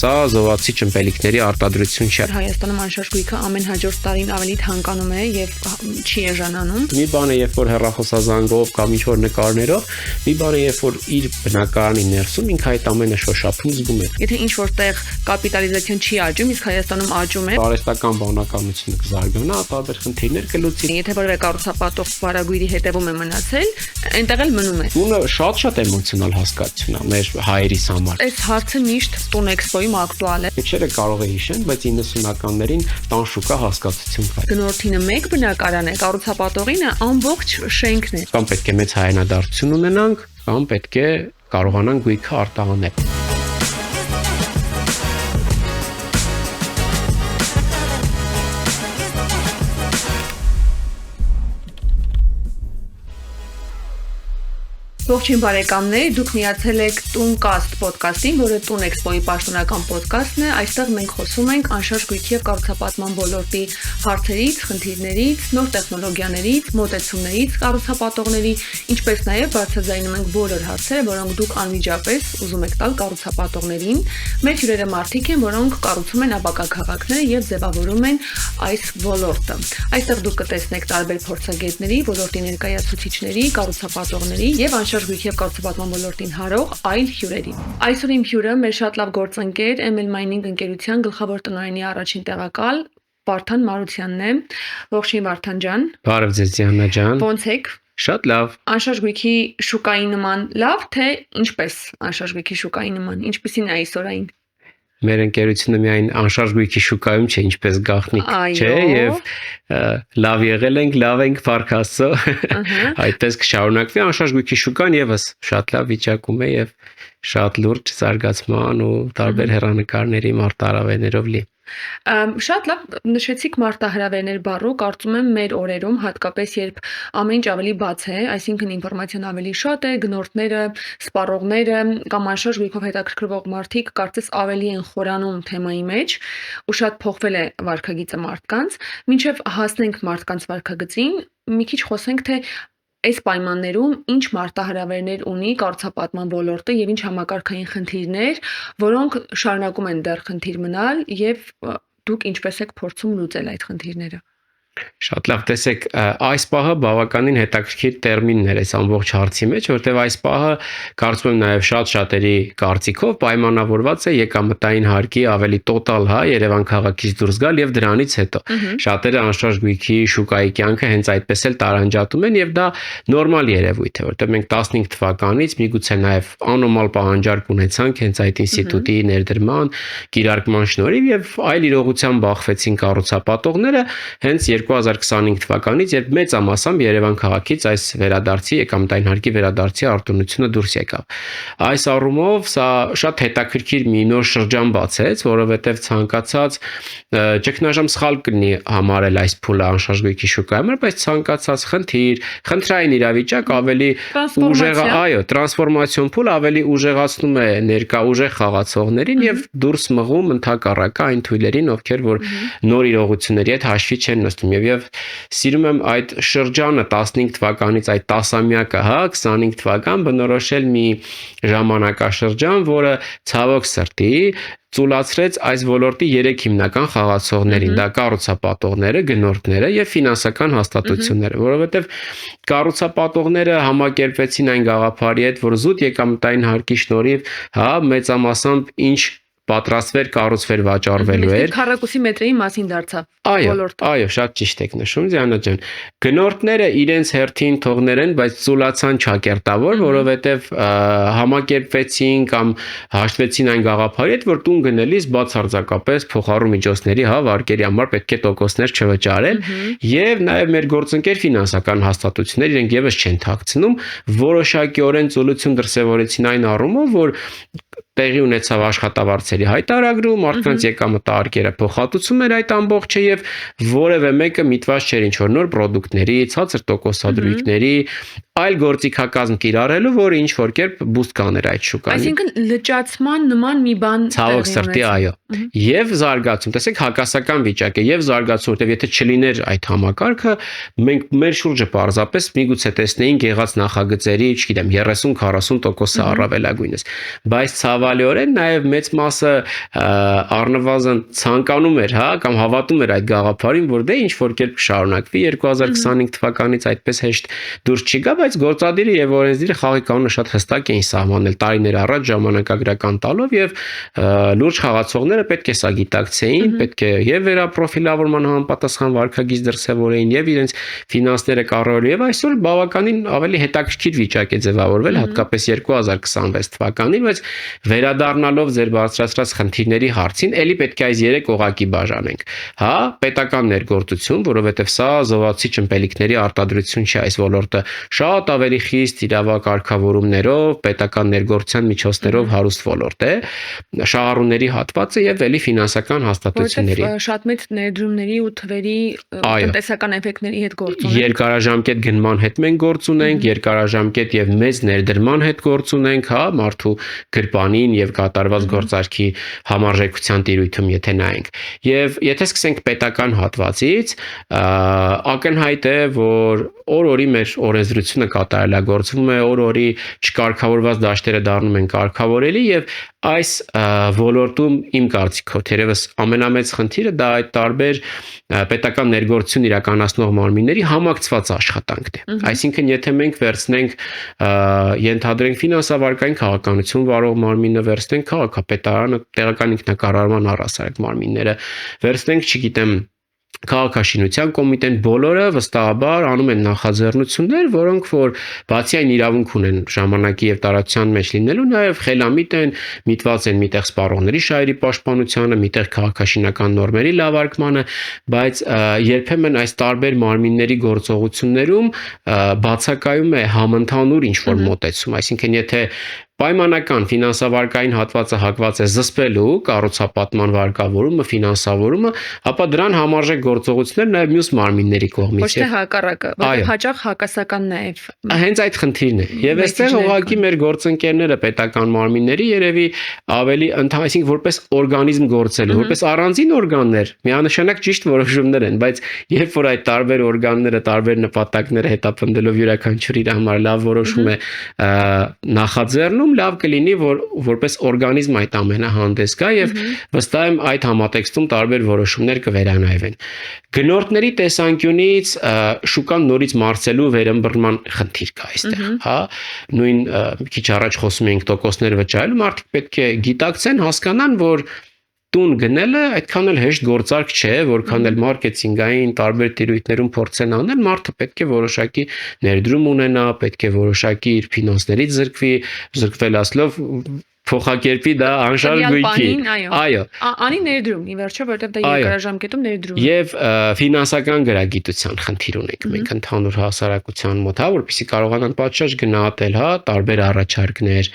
սա զովացի ճմպելիքների արտադրություն չէ։ Հայաստանում անշարժ գույքը ամեն հաջորդ տարին ավելի թանկանում է եւ չի էժանանում։ Մի բան է, երբ որ հեռախոսազանգով կամ ինչ-որ նկարներով, մի բան է, երբ որ իր բնակարանի ներսում ինքը այդ ամենը շոշափում զգում է։ Եթե ինչ-որտեղ կապիտալիզացիան չի աճում, իսկ Հայաստանում աճում է, Արհեստական բանականությունը կզարգանա, տարբեր խնդիրներ կլուծի։ եթե որևէ կառուցապատող բարագույրի հետևում է մնացել, այնտեղ էլ մնում է։ Տունը շատ էմոցիոնալ հասկացություն է մեր հայերիս համար։ Այս հարցը միշտ Տուն էքսպոյում ակտուալ է։ Քիչերը կարող է հիշեն, բայց 90-ականներին տան շուկա հասկացություն կար։ Գնորդինը մեկ բնակարան է, կառուցապատողինը ամբողջ շենքն է։ Կամ պետք է մեծ հայանադարձություն ունենանք, կամ պետք է կարողանանք գույքը արտահանել։ Ողջույն բարեկամներ, դուք միացել եք Տունակաստ ոդկասթին, որը Տուն էքսպոյի պաշտոնական ոդկասթն է։ Այստեղ մենք խոսում ենք անշարժ գույքի եւ կառուցապատման ոլորտի հարցերից, խնդիրներից, նոր տեխնոլոգիաներից, մոտեցումներից կառուցապատողների, ինչպես նաեւ բարձրաձայնում ենք բոլոր հարցերը, որոնք դուք անմիջապես ուզում եք տալ կառուցապատողներին։ Մեր հյուրերը մարդիկ են, որոնք կառուցում են ապակա քաղաքները եւ ձևավորում են այս ոլորտը։ Այստեղ դուք կտեսնեք տարբեր փորձագետների, ոլորտի ներկայացուցիչների, կառուցապատողների եւ անշարժ գույքի եւ կառուցապատման ոլորտին հարող այլ հյուրերի։ Այսօր իմ հյուրը մեր շատ լավ գործընկեր ML Mining ընկերության գլխավոր տնօրենի առաջին տեղակալ Վարդան Մարությանն է։ Ողջույն Վարդան ջան։ Բարև ձեզ Դիանա ջան։ Ոնց եք։ Շատ լավ։ Անշարժ գույքի շուկայի նման լավ թե ինչպես անշարժ գույքի շուկայի նման, ինչպեսին է այսօրային։ Մեր ընկերությունը միայն անշարժ գույքի շուկայում չէ, ինչպես գաղտնիք չէ, եւ լավ եղել ենք, լավ ենք, Փառք Աստծո։ Այդպես կշարունակվի անշարժ գույքի շուկան եւս շատ լավ վիճակում է եւ շատ լուրջ զարգացման ու տարբեր հեռանկարների մարտահրավերներով լի։ Շատ լավ նշեցիք մարտահրավերներ բառը, կարծում եմ մեր օրերում հատկապես երբ ամեն ինչ ավելի բաց է, այսինքն ինֆորմացիան ավելի շատ է, գնորդները, սպառողները կամ անշարժ գույքով հետաքրքրվող մարդիկ կարծես ավելի են խորանում թեմայի մեջ ու շատ փոխվել է վարքագիծը մարդկանց, մինչև հասնենք մարդկանց վարքագծին, մի քիչ խոսենք թե այս պայմաններում ինչ մարտահրավերներ ունի կառուցապատման ոլորտը եւ ինչ համակարգային խնդիրներ, որոնք շարունակում են դեռ խնդիր մնալ եւ դուք ինչպես եք փորձում լուծել այդ խնդիրները։ Շատ լավ, տեսեք, այս պահը բավականին հետաքրքիր տերմինն էր այս ամբողջ հարցի մեջ, որտեղ այս պահը կարծում եմ նաև շատ շատերի կարծիքով պայմանավորված է եկամտային հարկի ավելի տոտալ, Երևան քաղաքից դուրս գալ եւ դրանից հետո շատերը անշարժ գույքի շուկայի կյանքը հենց այդպես էլ տարանջատում են եւ դա նորմալ երևույթ է, որտեղ մենք 15 թվականից միգուցե նաև անոմալ պահանջարկ ունեցանք հենց այդ ինստիտուտի ներդրման, կիրարկման շնորհիվ եւ այլ իրողության բախվեցին կառուցապատողները հենց 2025 թվականից, երբ մեծամասամբ Երևան քաղաքից այս վերադարձի եկամտային հարկի վերադարձի արտոնությունը դուրս եկավ։ Այս առումով սա շատ հետաքրքիր մի նոր շրջան բացեց, որովհետև ցանկացած ճգնաժամ սխալ կլինի համարել այս փուլը անշարժ գույքի շուկայում, բայց ցանկացած խնդիր, խնդրային իրավիճակ ավելի ուժեղ, տրանսֆորմացիոն փուլ ավելի ուժեղացնում է ներկա ուժեղ խաղացողներին եւ դուրս մղում ընդհակառակը այն թույլերին, ովքեր որ նոր իրողությունների հետ հաշվի չեն նստում։ Եվ սիրում եմ այդ շրջանը 15 թվականից այդ 10-ամյակը, 25 թվական բնորոշել մի ժամանակաշրջան, որը ցավոք սրտի ծուլացրեց այս ոլորտի 3 հիմնական խաղացողներին, դա կառուցապատողները, գնորդները եւ ֆինանսական հաստատությունները, որովհետեւ կառուցապատողները համակերպվեցին այն գաղափարի հետ, որ զուտ եկամտային հարկի շնորհիվ, մեծամասամբ ինչ պատրաստվեր կառուցվեր վաճառվելու էր։ Քառակուսի մետրերի մասին դարձավ ոլորտը։ Այո, շատ ճիշտ եք նշում, Դիանա ջան։ Գնորդները իրենց հերթին թողներեն, բայց ծուլացան ճակերտավոր, որովհետև համակերպվեցին կամ հաշտվեցին այն գաղափարի հետ, որ տուն գնելիս բացարձակապես փոխառու միջոցների, վարկերի համար պետք է տոկոսներ չվճարել, եւ նաեւ մեր գործընկեր ֆինանսական հաստատությունները իրենք եւս չեն թաքցնում, որոշակիորեն ծուլություն դրսևորեցին այն առումով, որ տեղի ունեցավ աշխատավարձերի հայտարարում, մարդկանց եկամտահարկերը փոխհատուցում էր այդ ամբողջը եւ որևէ մեկը միտված չէր ինչ որ նոր ապրանքների, ցածր տոկոսադրույքների, այլ գործիքակազմ կիրառելու, որը ինչ որ կերպ բուստ կաներ այդ շուկան։ Այսինքն լճացման նման մի բան ցավոք սրտի, այո։ Եվ զարգացում, տեսեք, հակասական վիճակ է եւ զարգացում, որտեւ եթե չլիներ այդ համակարգը, մենք մեր շուրջը պարզապես միգուցե տեսնեինք եղած նախագծերի, չգիտեմ, 30-40% առավելագույնս, բայց ցավոք ցավալիորեն նաև մեծ մասը առնվազն ցանկանում էր, հա, կամ հավատում էր այդ գաղափարին, որ դե ինչ որ կերպ կշարունակվի 2025 թվականից այդպես հեշտ դուրս չի գա, բայց գործադիրը եւ օրենսդիրը խաղի կանոնը շատ հստակ էին սահմանել տարիներ առաջ ժամանակագրական տալով եւ լուրջ խաղացողները պետք է սա գիտակցեին, պետք է եւ վերապրոֆիլավորման համապատասխան վարքագիծ դրսեւորեին եւ իրենց ֆինանսները կառավարել եւ այսօր բավականին ավելի հետաքրքիր վիճակ է ձևավորվել հատկապես 2026 թվականին, բայց վերադառնալով ձեր բարձրացրած խնդիրների հարցին, ելի պետք է այս 3 օղակի բաժանենք։ Հա, պետական ներգործություն, որովհետեւ սա զովացի ըմպելիքների արտադրություն չի այս ոլորտը շատ ավելի խիստ իրավակարգավորումներով, պետական ներգործության միջոցներով հարուստ ոլորտ է, շահառուների հատվածը եւ ելի ֆինանսական հաստատությունների։ Շատ մեծ ներդրումների ու թվերի տնտեսական էֆեկտների հետ գործ ունենք։ Երկարաժամկետ գնման հետ մենք գործ ունենք, երկարաժամկետ եւ մեծ ներդրման հետ գործ ունենք, հա, մարդու գրպանին եւ կատարված գործարքի համարժեքության տիրույթում եթե նայենք։ Եվ եթե սկսենք պետական հատվածից, ակնհայտ է, որ օր-օրի մեր օրենսդրությունը կատարելագործվում է, օր-օրի չկարգավորված դաշտերը դառնում են կարգավորելի եւ այս ոլորտում իմ կարծիքով թերևս ամենամեծ խնդիրը դա այդ տարբեր պետական ներգործություն իրականացնող մարմինների համակցված աշխատանքն է։ Այսինքն եթե մենք վերցնենք ենթադրենք ֆինանսավարկային քաղաքականություն վարող մարմինը, վերցնենք քաղաքապետարանը, տեղական ինքնակառավարման առհասարակ մարմինները, վերցնենք, չգիտեմ, քաղաքաշինության կոմիտեն, բոլորը վստահաբար անում են նախաձեռնություններ, որոնք որ բացի այն իրավունք ունեն ժամանակի եւ տարածության մեջ լինելու, նաեւ խելամիտ են, միտված են միտեղ սպառողների շահերի պաշտպանությանը, միտեղ քաղաքաշինական նորմերի լավարկմանը, բայց երբեմն այս տարբեր մարմինների գործողություններում բացակայում է համընդհանուր ինչ-որ մոտեցում, այսինքն եթե պայմանական ֆինանսավարկային հատվածը հակված է զսպելու կառուցապատման վարկավորումը, ֆինանսավորումը, ապա դրան համարժեք գործողություններ նաև մյուս մարմինների կողմից։ Ոչ թե հակառակը, որտեղ հաճախ հակասական նաև։ Հենց այդ խնդիրն է։ Եվ այստեղ ուղղակի մեր գործընկերները պետական մարմինների երևի ավելի այսինքն որպես օրգանիզմ գործելու, որպես առանձին օրգաններ, միանշանակ ճիշտ որոշումներ են, բայց երբ որ այդ տարբեր օրգանները տարբեր նպատակները հետապնդելով յուրաքանչյուր իր համար լավ որոշում է նախաձեռնում, լավ կլինի, որ որպես օրգանիզմ այդ ամենը հանդես գա եւ վստահ եմ այդ համատեքստում տարբեր որոշումներ կվերանայվեն։ Գնորդների տեսանկյունից շուկան նորից մարսելու վերըմբռնման խնդիր կա այստեղ, հա, նույն քիչ առաջ խոսում էինք տոկոսներ վճարելու, մարդիկ պետք է գիտակցեն, հասկանան, որ տուն գնելը այդքան էլ հեշտ գործարք չէ, որքան էլ մարքեթինգային տարբեր տիրույթներում փորձեն անել, մարդը պետք է որոշակի ներդրում ունենա, պետք է որոշակի իր ֆինանսներից զրկվել ասելով փոխակերպի դա անշարժ գույքի։ Այո։ Անի ներդրում, ի վերջո, որովհետև դա երկարաժամկետում ներդրում է։ Եվ ֆինանսական գրագիտության խնդիր ունենք մենք ընդհանուր հասարակության մոտ, հա, որպեսզի կարողանան պատշաճ գնահատել, հա, տարբեր առաջարկներ։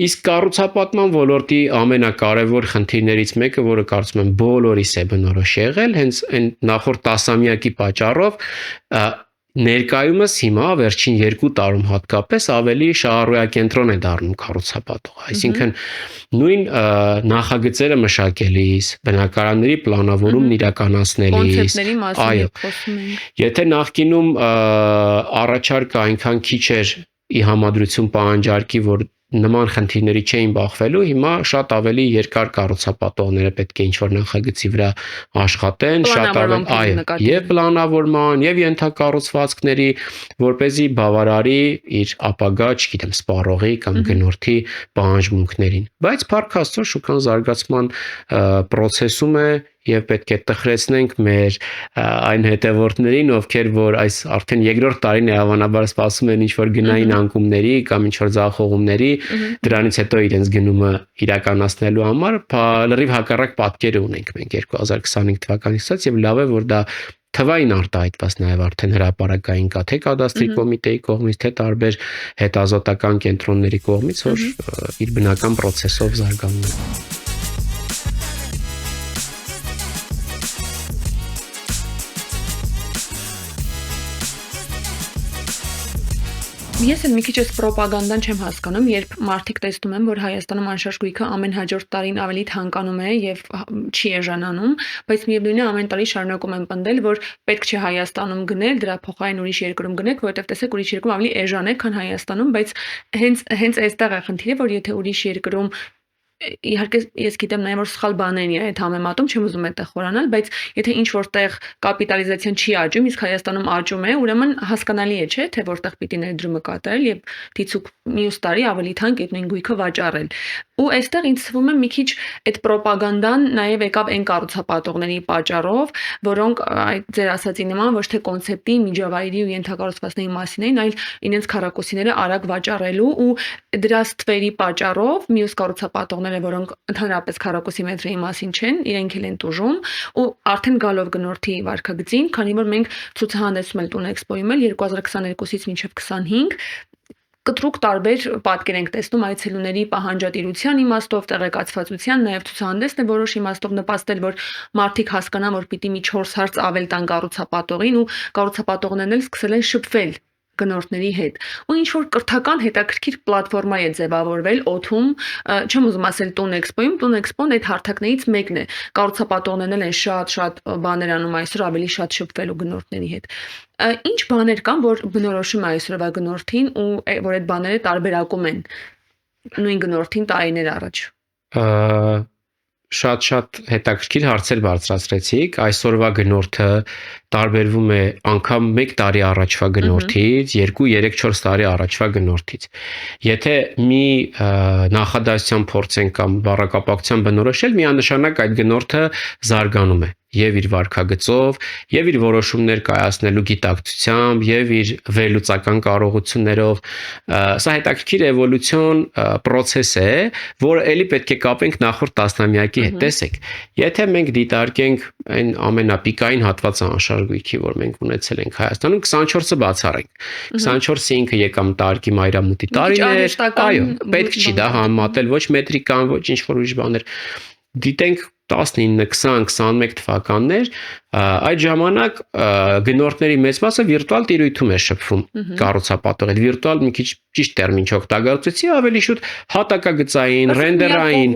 Իսկ կառուցապատման ոլորտի ամենակարևոր խնդիրներից մեկը, որը կարծում եմ բոլորիս է բնորոշ եղել, հենց այն նախորդ տասամյակի պատճառով ներկայումս հիմա վերջին 2 տարում հատկապես ավելի շահառուակենտրոն է դառնում կառուցապատողը, այսինքն նույն նախագծերը մշակելիս, բնակարանների պլանավորումն իրականացնելիս, կոնցեպտների մասին խոսում ենք։ Եթե նախկինում առաջարկը այնքան քիչ էր ի համադրություն պահանջարկի, որ նման խնդիրների չէին բախվելու, հիմա շատ ավելի երկար կառուցապատողները պետք է ինչ-որ նախագծի վրա աշխատեն, շատ ավելի, եւ պլանավորման, եւ ենթակառուցվածքների, որպեսզի բավարարի իր ապագա, չգիտեմ, սպառողի կամ գնորդի պահանջմունքներին։ Բայց փառք Աստծո, շուկան զարգացման process-ում է եւ պետք է տխրեցնենք մեր այն հետևորդներին, ովքեր որ այս արդեն երկրորդ տարին է հավանաբար սպասում են ինչ-որ գնային անկումների կամ ինչ-որ ձախողումների, դրանից հետո իրենց գնումը իրականացնելու համար լրիվ հակառակ պատկերը ունենք մենք 2025 թվականից ցած եւ լավ է որ դա թվային արտահայտված նաև արդեն հրապարակային կա թե կադաստրի կոմիտեի կողմից, թե տարբեր հետազոտական կենտրոնների կողմից, որ իր բնական process-ով զարգանում է։ Ես էլ մի քիչ էս պրոպագանդան չեմ հասկանում, երբ մարդիկ տեսնում են, որ Հայաստանում անշարժ գույքը ամեն հաջորդ տարին ավելի թանկանում է եւ չի էժանանում, բայց միևնույնն է ամեն տարի շարունակում են պնդել, որ պետք չէ Հայաստանում գնել, դրա փոխարեն ուրիշ երկրում գնեք, որովհետեւ տեսեք ուրիշ երկրում ավելի էժան է, քան Հայաստանում, բայց հենց այստեղ է խնդիրը, որ եթե ուրիշ երկրում իհարկե ես գիտեմ նաև որ սխալ բաներ են այդ համեմատում, չեմ ուզում այդտեղ խորանալ, բայց եթե ինչ որտեղ կապիտալիզացիան չի աճում, իսկ Հայաստանում աճում է, ուրեմն հասկանալի է, չէ՞, թե որտեղ պիտի ներդրումը կատարել եւ դիցուկ մյուս տարի ավելի թանկ այդ նույն գույքը վաճառել։ Ու այստեղ ինձ թվում է մի քիչ այդ ռոպագանդան նաև եկավ այն կառուցապատողների պատճառով, որոնք այդ ձեր ասացի նման ոչ թե կոնցեպտի, միջավայրի ու ենթակառուցվածքների մասին էին, այլ իրենց քառակուսիները արագ վաճառելու ու դրա ստվերի պատճառով մյուս կառուցապատողները, որոնք ընդհանրապես քառակուսի մետրերի մասին չեն, իրենք էլ են տուժում ու արդեն գալով գնորդի վարկագծին, քանի որ մենք ցուցահանդեսում էլ տուն էքսպոյում էլ 2022-ից մինչև 25 կտրուկ տարբեր պատկեր ենք տեսնում այցելուների պահանջատիրության իմաստով, տեղեկացվածության, նաև ցուցահանդեսն է որոշ իմաստով նպաստել, որ մարդիկ հասկանան, որ պիտի մի 4 հարց ավել տան կառուցապատողին ու կառուցապատողներն էլ սկսել են շփվել գնորդների հետ։ Ու ինչ որ կրթական հետաքրքիր պլատֆորմա է ձևավորվել օթում, չեմ ուզում ասել տուն էքսպոյում, տուն էքսպոն այդ հարթակներից մեկն է։ Կառուցապատողներն են շատ բաներ անում այսօր ավելի շատ շփվելու գնորդների հետ։ Ինչ բաներ կան, որ բնորոշում է այսօրվա գնորդին ու որ այդ բաները տարբերակում են նույն գնորդին տարիներ առաջ։ Շատ հետաքրքիր հարցեր բարձրացրեցիք։ Այսօրվա գնորդը տարբերվում է անգամ 1 տարի առաջվա գնորդից, 2, 3, 4 տարի առաջվա գնորդից։ Եթե մի նախադասության փորձենք կամ բառակապակցության բնորոշել, միանշանակ այդ գնորդը զարգանում է եւ իր վարքագծով, եւ իր որոշումներ կայացնելու գիտակցությամբ, եւ իր վերլուծական կարողություններով։ Սա հետաքրքիր էվոլյուցիոն process է, որը ելի պետք է կապենք նախորդ տասնամյակի հետ։ Տեսեք, եթե մենք դիտարկենք այն ամենապիկային հատվածը անշարժույթի, որ մենք ունեցել ենք Հայաստանում, 24-ը բացառենք։ 24-ը ինքը եկամտարկի մայրամուտի տարին է, այո, պետք չի դա համեմատել ոչ մետրիկան, ոչ ինչ-որ ուրիշ բաներ։ Դիտենք 19, 20, 21 թվականներ, այդ ժամանակ գնորդների մեծ մասը վիրտուալ տիրույթում է շփվում կառուցապատող։ Այդ վիրտուալ մի քիչ ճիշտ տերմին չօգտագործեցի, ավելի շուտ հատակագծային, ռենդերային։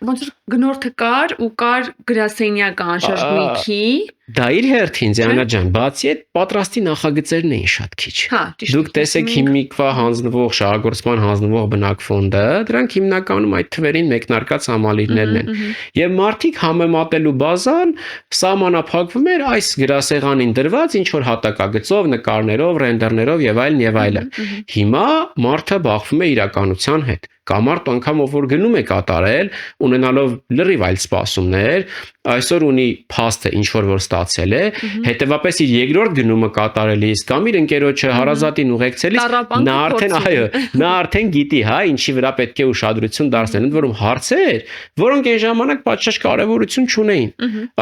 Ոնց որ գնորդը կար ու կար գրասենյակ անշարժույթի։ Դա իր հերթին Ձիանա ջան, բացի այդ պատրաստի նախագծերն էին շատ քիչ։ Դուք տեսեք հիմիկվա հանձնվող, շահագործման հանձնվող բնակֆոնդը, դրանք հիմնականում այդ թվերին մեկնարկած համալիրներն են։ Եվ մարդիկ համեմատելու բազան սահմանափակվում էր այս գրասեղանին դրված ինչ որ հատակագծով, նկարներով, ռենդերներով եւ այլն եւ այլն։ Հիմա մարդը բախվում է իրականության հետ։ Կամարդ անգամ ով որ գնում է կատարել, ունենալով լրիվ այլ սպասումներ, այսօր ունի փաստը ինչ որ ստացել է, հետեւապես իր երկրորդ գնումը կատարելիս կամ իր ընկերոջը հարազատին ուղեկցելիս նա արդեն գիտի, հա, ինչի վրա պետք է ուշադրություն դարձնել, ընդ որում հարցեր, որոնք այն ժամանակ պատշաճ կարևորություն չունեին։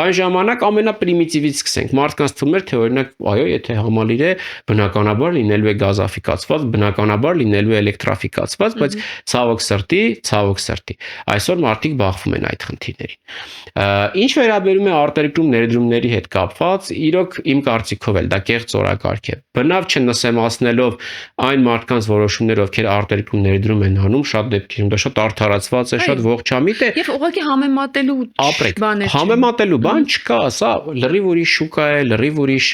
Այն ժամանակ ամենապրիմիտիվից սկսենք։ Մարդկանց թվում էր, թե օրինակ, այո, եթե համալիր է, բնականաբար լինելու է գազաֆիկացված, բնականաբար լինելու է էլեկտրաֆիկացված, բայց ցավոք սրտի։ Այսօր մարդիկ բախվում են այդ խնդիրներին։ Ինչ վերաբերում է արտերկրում ներդրումների հետ կապված, իրոք իմ կարծիքով էլ դա կեղծ օրակարգ է։ Բնավ չնսեմացնելով այն մարդկանց որոշումները, ովքեր արտերկրում ներդրում են անում, շատ դեպքերում դա շատ արդարացված է, շատ ողջամիտ է։ Եվ ուղղակի համեմատելու բաներ չկա։ Համեմատելու բան չկա, սա լրիվ ուրիշ շուկա է, լրիվ ուրիշ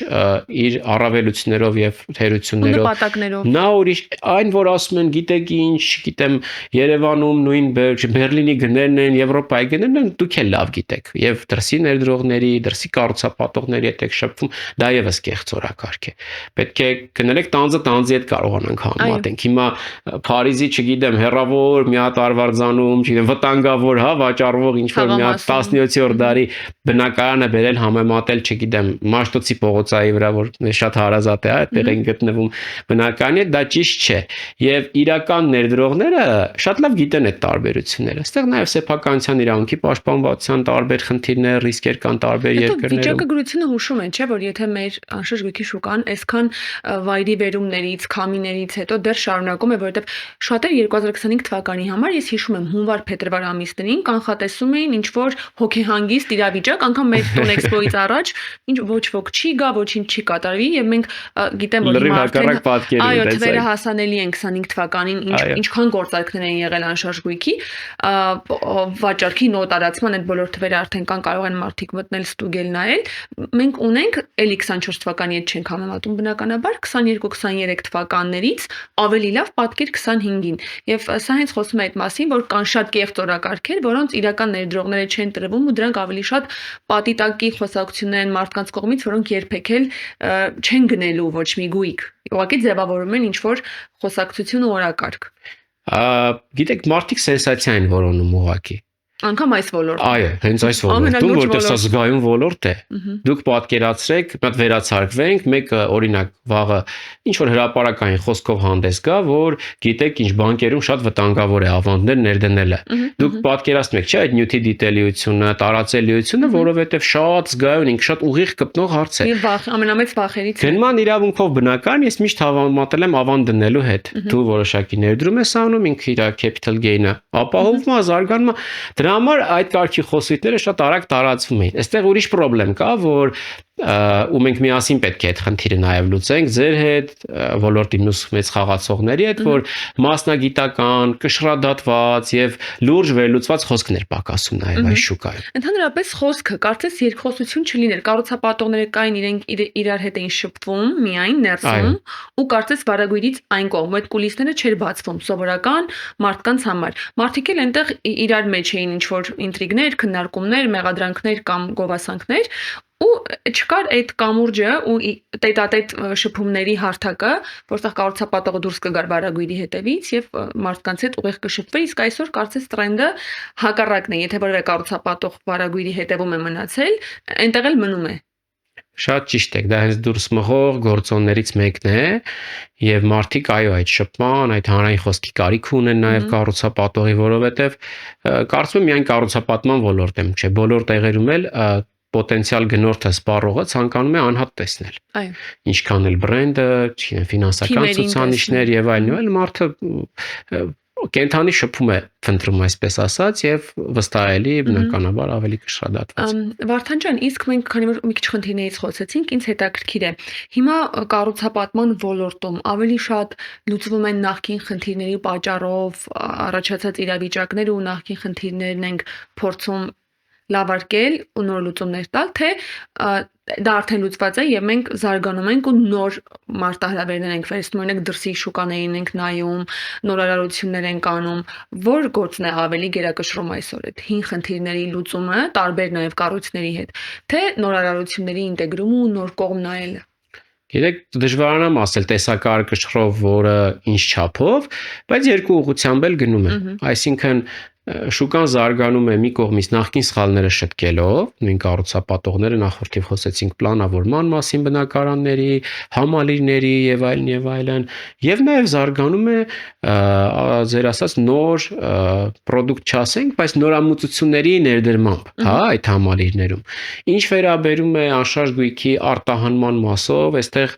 իր առավելություններով եւ թերություններով։ Նա ուրիշ, այն որ ասում են, գիտեք ինչ, գիտեմ, Երևանում նույն Բերլինի գներն են, Եվրոպայի գներն են, դուք էլ լավ գիտեք։ Եվ դրսի ներդրողների, դրսի կառուցապատողների հետ եք շփվում, դա եւս կեղծ օրակարգ է։ Պետք է գնալեք տանձը տանձի հետ կարողանանք համեմատենք։ Հիմա Փարիզի, չգիտեմ, հեռավոր մի հատ արվարձանում, չգիտեմ, վտանգավոր, հա, վաճառվող ինչ որ մի հատ 17-րդ դարի բնակարանը բերել համեմատել, չգիտեմ, Մաշտոցի փողոցայի վրա, որ շատ հարազատ է, այդտեղ են գտնվում բնակարանի, դա ճիշտ չէ։ Եվ իրական ներդրողները շատ լավ գիտեն այդ տարբերությունները։ Այստեղ նաև սեփականության իրավունքի պաշտպանվածության տարբեր խնդիրներ, ռիսկեր կան տարբեր երկրներում։ Վիճակագրությունը հուշում է, չէ, որ եթե մեր անշարժույթի շուկան այսքան վայրի վերումներից, քամիներից հետո դեռ շարունակում է, որովհետև շատեր 2025 թվականի համար ես հիշում եմ հունվար-փետրվար ամիսներին կանխատեսում էին ինչ որ հոգեհանգիստ իրավիճակ, անգամ մեր տուն էքսպոյից առաջ, ինչ ոչ ոք չի գա, ոչինչ չի կատարվի եւ մենք գիտեմ որ հիմա արդեն այո, թվերը հասանելի են 25 թվականին ինչքան գործարքներ էին եղել անշարժ գույքի, վաճառքի նոտարացման այդ բոլոր թվերը արդեն կան, կարող են մարդիկ մտնել ստուգել նայել։ Մենք ունենք էլի 24 թվականի հետ չենք համեմատում բնականաբար 22-23 թվականներից ավելի լավ պատկեր 25-ին։ Եվ սա հենց խոսում է այդ մասին, որ կան շատ կեղծ օրակարգեր, որոնց իրական ներդրողները չեն տրվում ու դրանք ավելի շատ պատիտակի խոսակցություններ են մարդկանց կողմից, որոնք երբեք էլ չեն գնելու ոչ մի գույք։ Ուղղակի ձևավորում են ինչ-որ խոսակցություն ու օրակարգ։ Գիտեք, մարդիկ սենսացիա են որոնում ուղղակի։ Անկամ այս ոլորտում։ Այո, հենց այս ոլորտում, որտեղ սա զգայուն ոլորտ է։ Դուք պատկերացրեք, մի հատ վերացարկվենք, մեկը օրինակ վաղը ինչ որ հրապարակային խոսքով հանդես գա, որ գիտեք, ինչ բանկերում շատ վտանգավոր է ավանդներ ներդնելը։ Դուք պատկերացնում եք, չէ՞, այդ նյութի դիտելիությունը, տարածելիությունը, որովհետև շատ զգայուն, ինքը շատ ուղիղ կպնող հարց է։ Եվ ամենամեծ վախերից Գնման իրավունքով բնական, ես միշտ հավատալ եմ ավանդ դնելու հետ։ Դու որոշակի ներդրում ես անում, ինքը իր capital gain-ը ապահովում է, զարգանում է։ Դրա համար այդ կարգի խոսույթները շատ արագ տարածվում են։ Այստեղ ուրիշ խնդրեմ կա, որ ու մենք միասին պետք է այդ խնդիրը նաև լուծենք ձեր հետ, ոլորտի մյուս մեծ խաղացողների հետ, որ մասնագիտական, կշռադատված եւ լուրջ վերլուծված խոսքներ պակասում նաև այս շուկայում։ Ընդհանրապես խոսքը, կարծես երկխոսություն չլիներ, կառուցապատողները կային իրենք իրար հետ էին շփվում, միայն ներսում, ու կարծես վարագույրից այն կողմ այդ կուլիսները չէր բացվում սովորական մարդկանց համար։ Մարդիկ էլ այնտեղ իրար մեջ էին ինչ-որ ինտրիգներ, քննարկումներ, մեղադրանքներ կամ գովասանքներ, ու չկար այդ կամուրջը ու տետատետ շփումների հարթակը, որտեղ կառուցապատողը դուրս կգար վարագույրի հետևից եւ մարդկանց հետ ուղիղ կշփվի, իսկ այսօր կարծես տրենդը հակառակն է, եթե որևէ կառուցապատող վարագույրի հետևում է մնացել, այնտեղ էլ մնում է։ Շատ ճիշտ եք, դա հենց դուրս մղող գործոններից մեկն է եւ մարդիկ այո այդ շփման, այդ հանրային խոսքի կարիք ունեն նաեւ կառուցապատողի, որովհետեւ կարծում եմ միայն կառուցապատման ոլորտում չէ, բոլոր տեղերում էլ պոտենցիալ գնորդը սպառողը ցանկանում է անհատ տեսնել։ Այո։ Ինչքան էլ բրենդը, չգիտեմ, ֆինանսական ցուցանիշներ եւ այլն, մարդը կենթանի շփում է փնտրում, այսպես ասած, եւ վստահելի բնականաբար ավելի կշռադատված։ Վարդան ջան, իսկ մենք քանի որ մի քիչ խնդիրներից խոսեցինք, ինձ հետաքրքիր է։ Հիմա կառուցապատման ոլորտում ավելի շատ լուծվում են նախկին խնդիրների պատճառով առաջացած իրավիճակներ ու նախկին խնդիրներն ենք փորձում լավարկել ու նոր լուծումներ տալ, թե դա արդեն լուծված է եւ մենք զարգանում ենք ու նոր մարտահրավերներ ենք վերցնում, օրինակ դրսի շուկաներին ենք նայում, նորարարություններ ենք անում, որ գործն է ավելի գերակշռում այսօր այդ հին խնդիրների լուծումը, տարբեր նաեւ կառույցների հետ, թե նորարարությունների ինտեգրումը ու նոր կողմ նայելը։ Գիտեք, դժվարանամ ասել տեսակար կշռով, որը ինչ չափով, բայց երկու ուղղությամբ էլ գնում է։ Այսինքն շուկան զարգանում է մի կողմից նախկին սխալները շտկելով, նույն կառուցապատողները նախորդիվ խոսեցինք պլանավորման մասին բնակարանների, համալիրների եւ այլն, եւ նաեւ զարգանում է ձեր ասած նոր product չասենք, բայց նորամուծությունների ներդրմամբ, հա, այդ համալիրներում։ Ինչ վերաբերում է անշարժ գույքի արտահանման մասով, այստեղ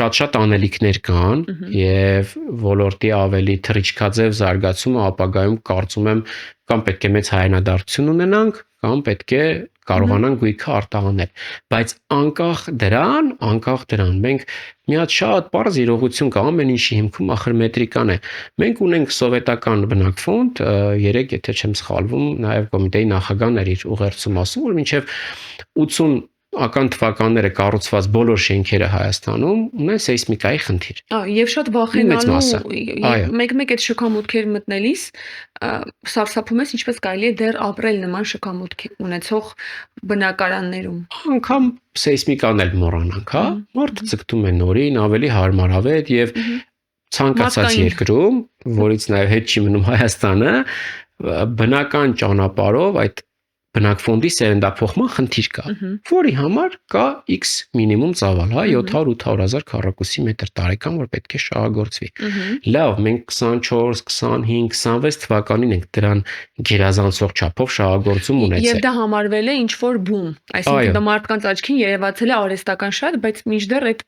շատ անելիքներ կան եւ ոլորտի ավելի թռիչքաձև զարգացումը ապագայում կարծում եմ կամ պետք է մեծ հայանադարձություն ունենանք, կամ պետք է կարողանանք գույքը արտահանել, բայց անկախ դրան մենք մի հատ շատ պարզ իրողություն կա, ամեն ինչի հիմքում ախր մետրիկան է։ Մենք ունենք սովետական բնակֆոնդ, երեք, եթե չեմ սխալվում, նաև կոմիտեի նախագահն էր իր ուղերձում ասում, որ մինչև 80-ական թվականները կառուցված բոլոր շենքերը Հայաստանում ունեն սեյսմիկայի խնդիր։ Եվ շատ վախենալու, մեկ-մեկ այդ շքամուտքեր մտնելիս սարսափում ես ինչպես կարելի է դեռ ապրել նման շքամուտք ունեցող բնակարաններում։ Անկամ սեյսմիկան էլ մոռանանք, հա, մարդը ձգտում է նորին, ավելի հարմարավետ եւ ցանկացած երկրում, որից նաեւ հետ չի մնում Հայաստանը, բնական ճանապարհով այդ բնակֆոնդի սերնդափոխման խնդիր կա, որի համար կա X մինիմում ծավալ, հա, 700-800 հազար քառակուսի մետր տարեկան, որ պետք է շահագործվի։ Լավ, մենք 24, 25, 26 թվականին ենք դրան գերազանցող չափով շահագործում ունեցել։ Եվ դա համարվել է ինչ-որ բում, այսինքն դա մարդկանց աչքին երևացել է արհեստական շատ, բայց մինչդեռ այդ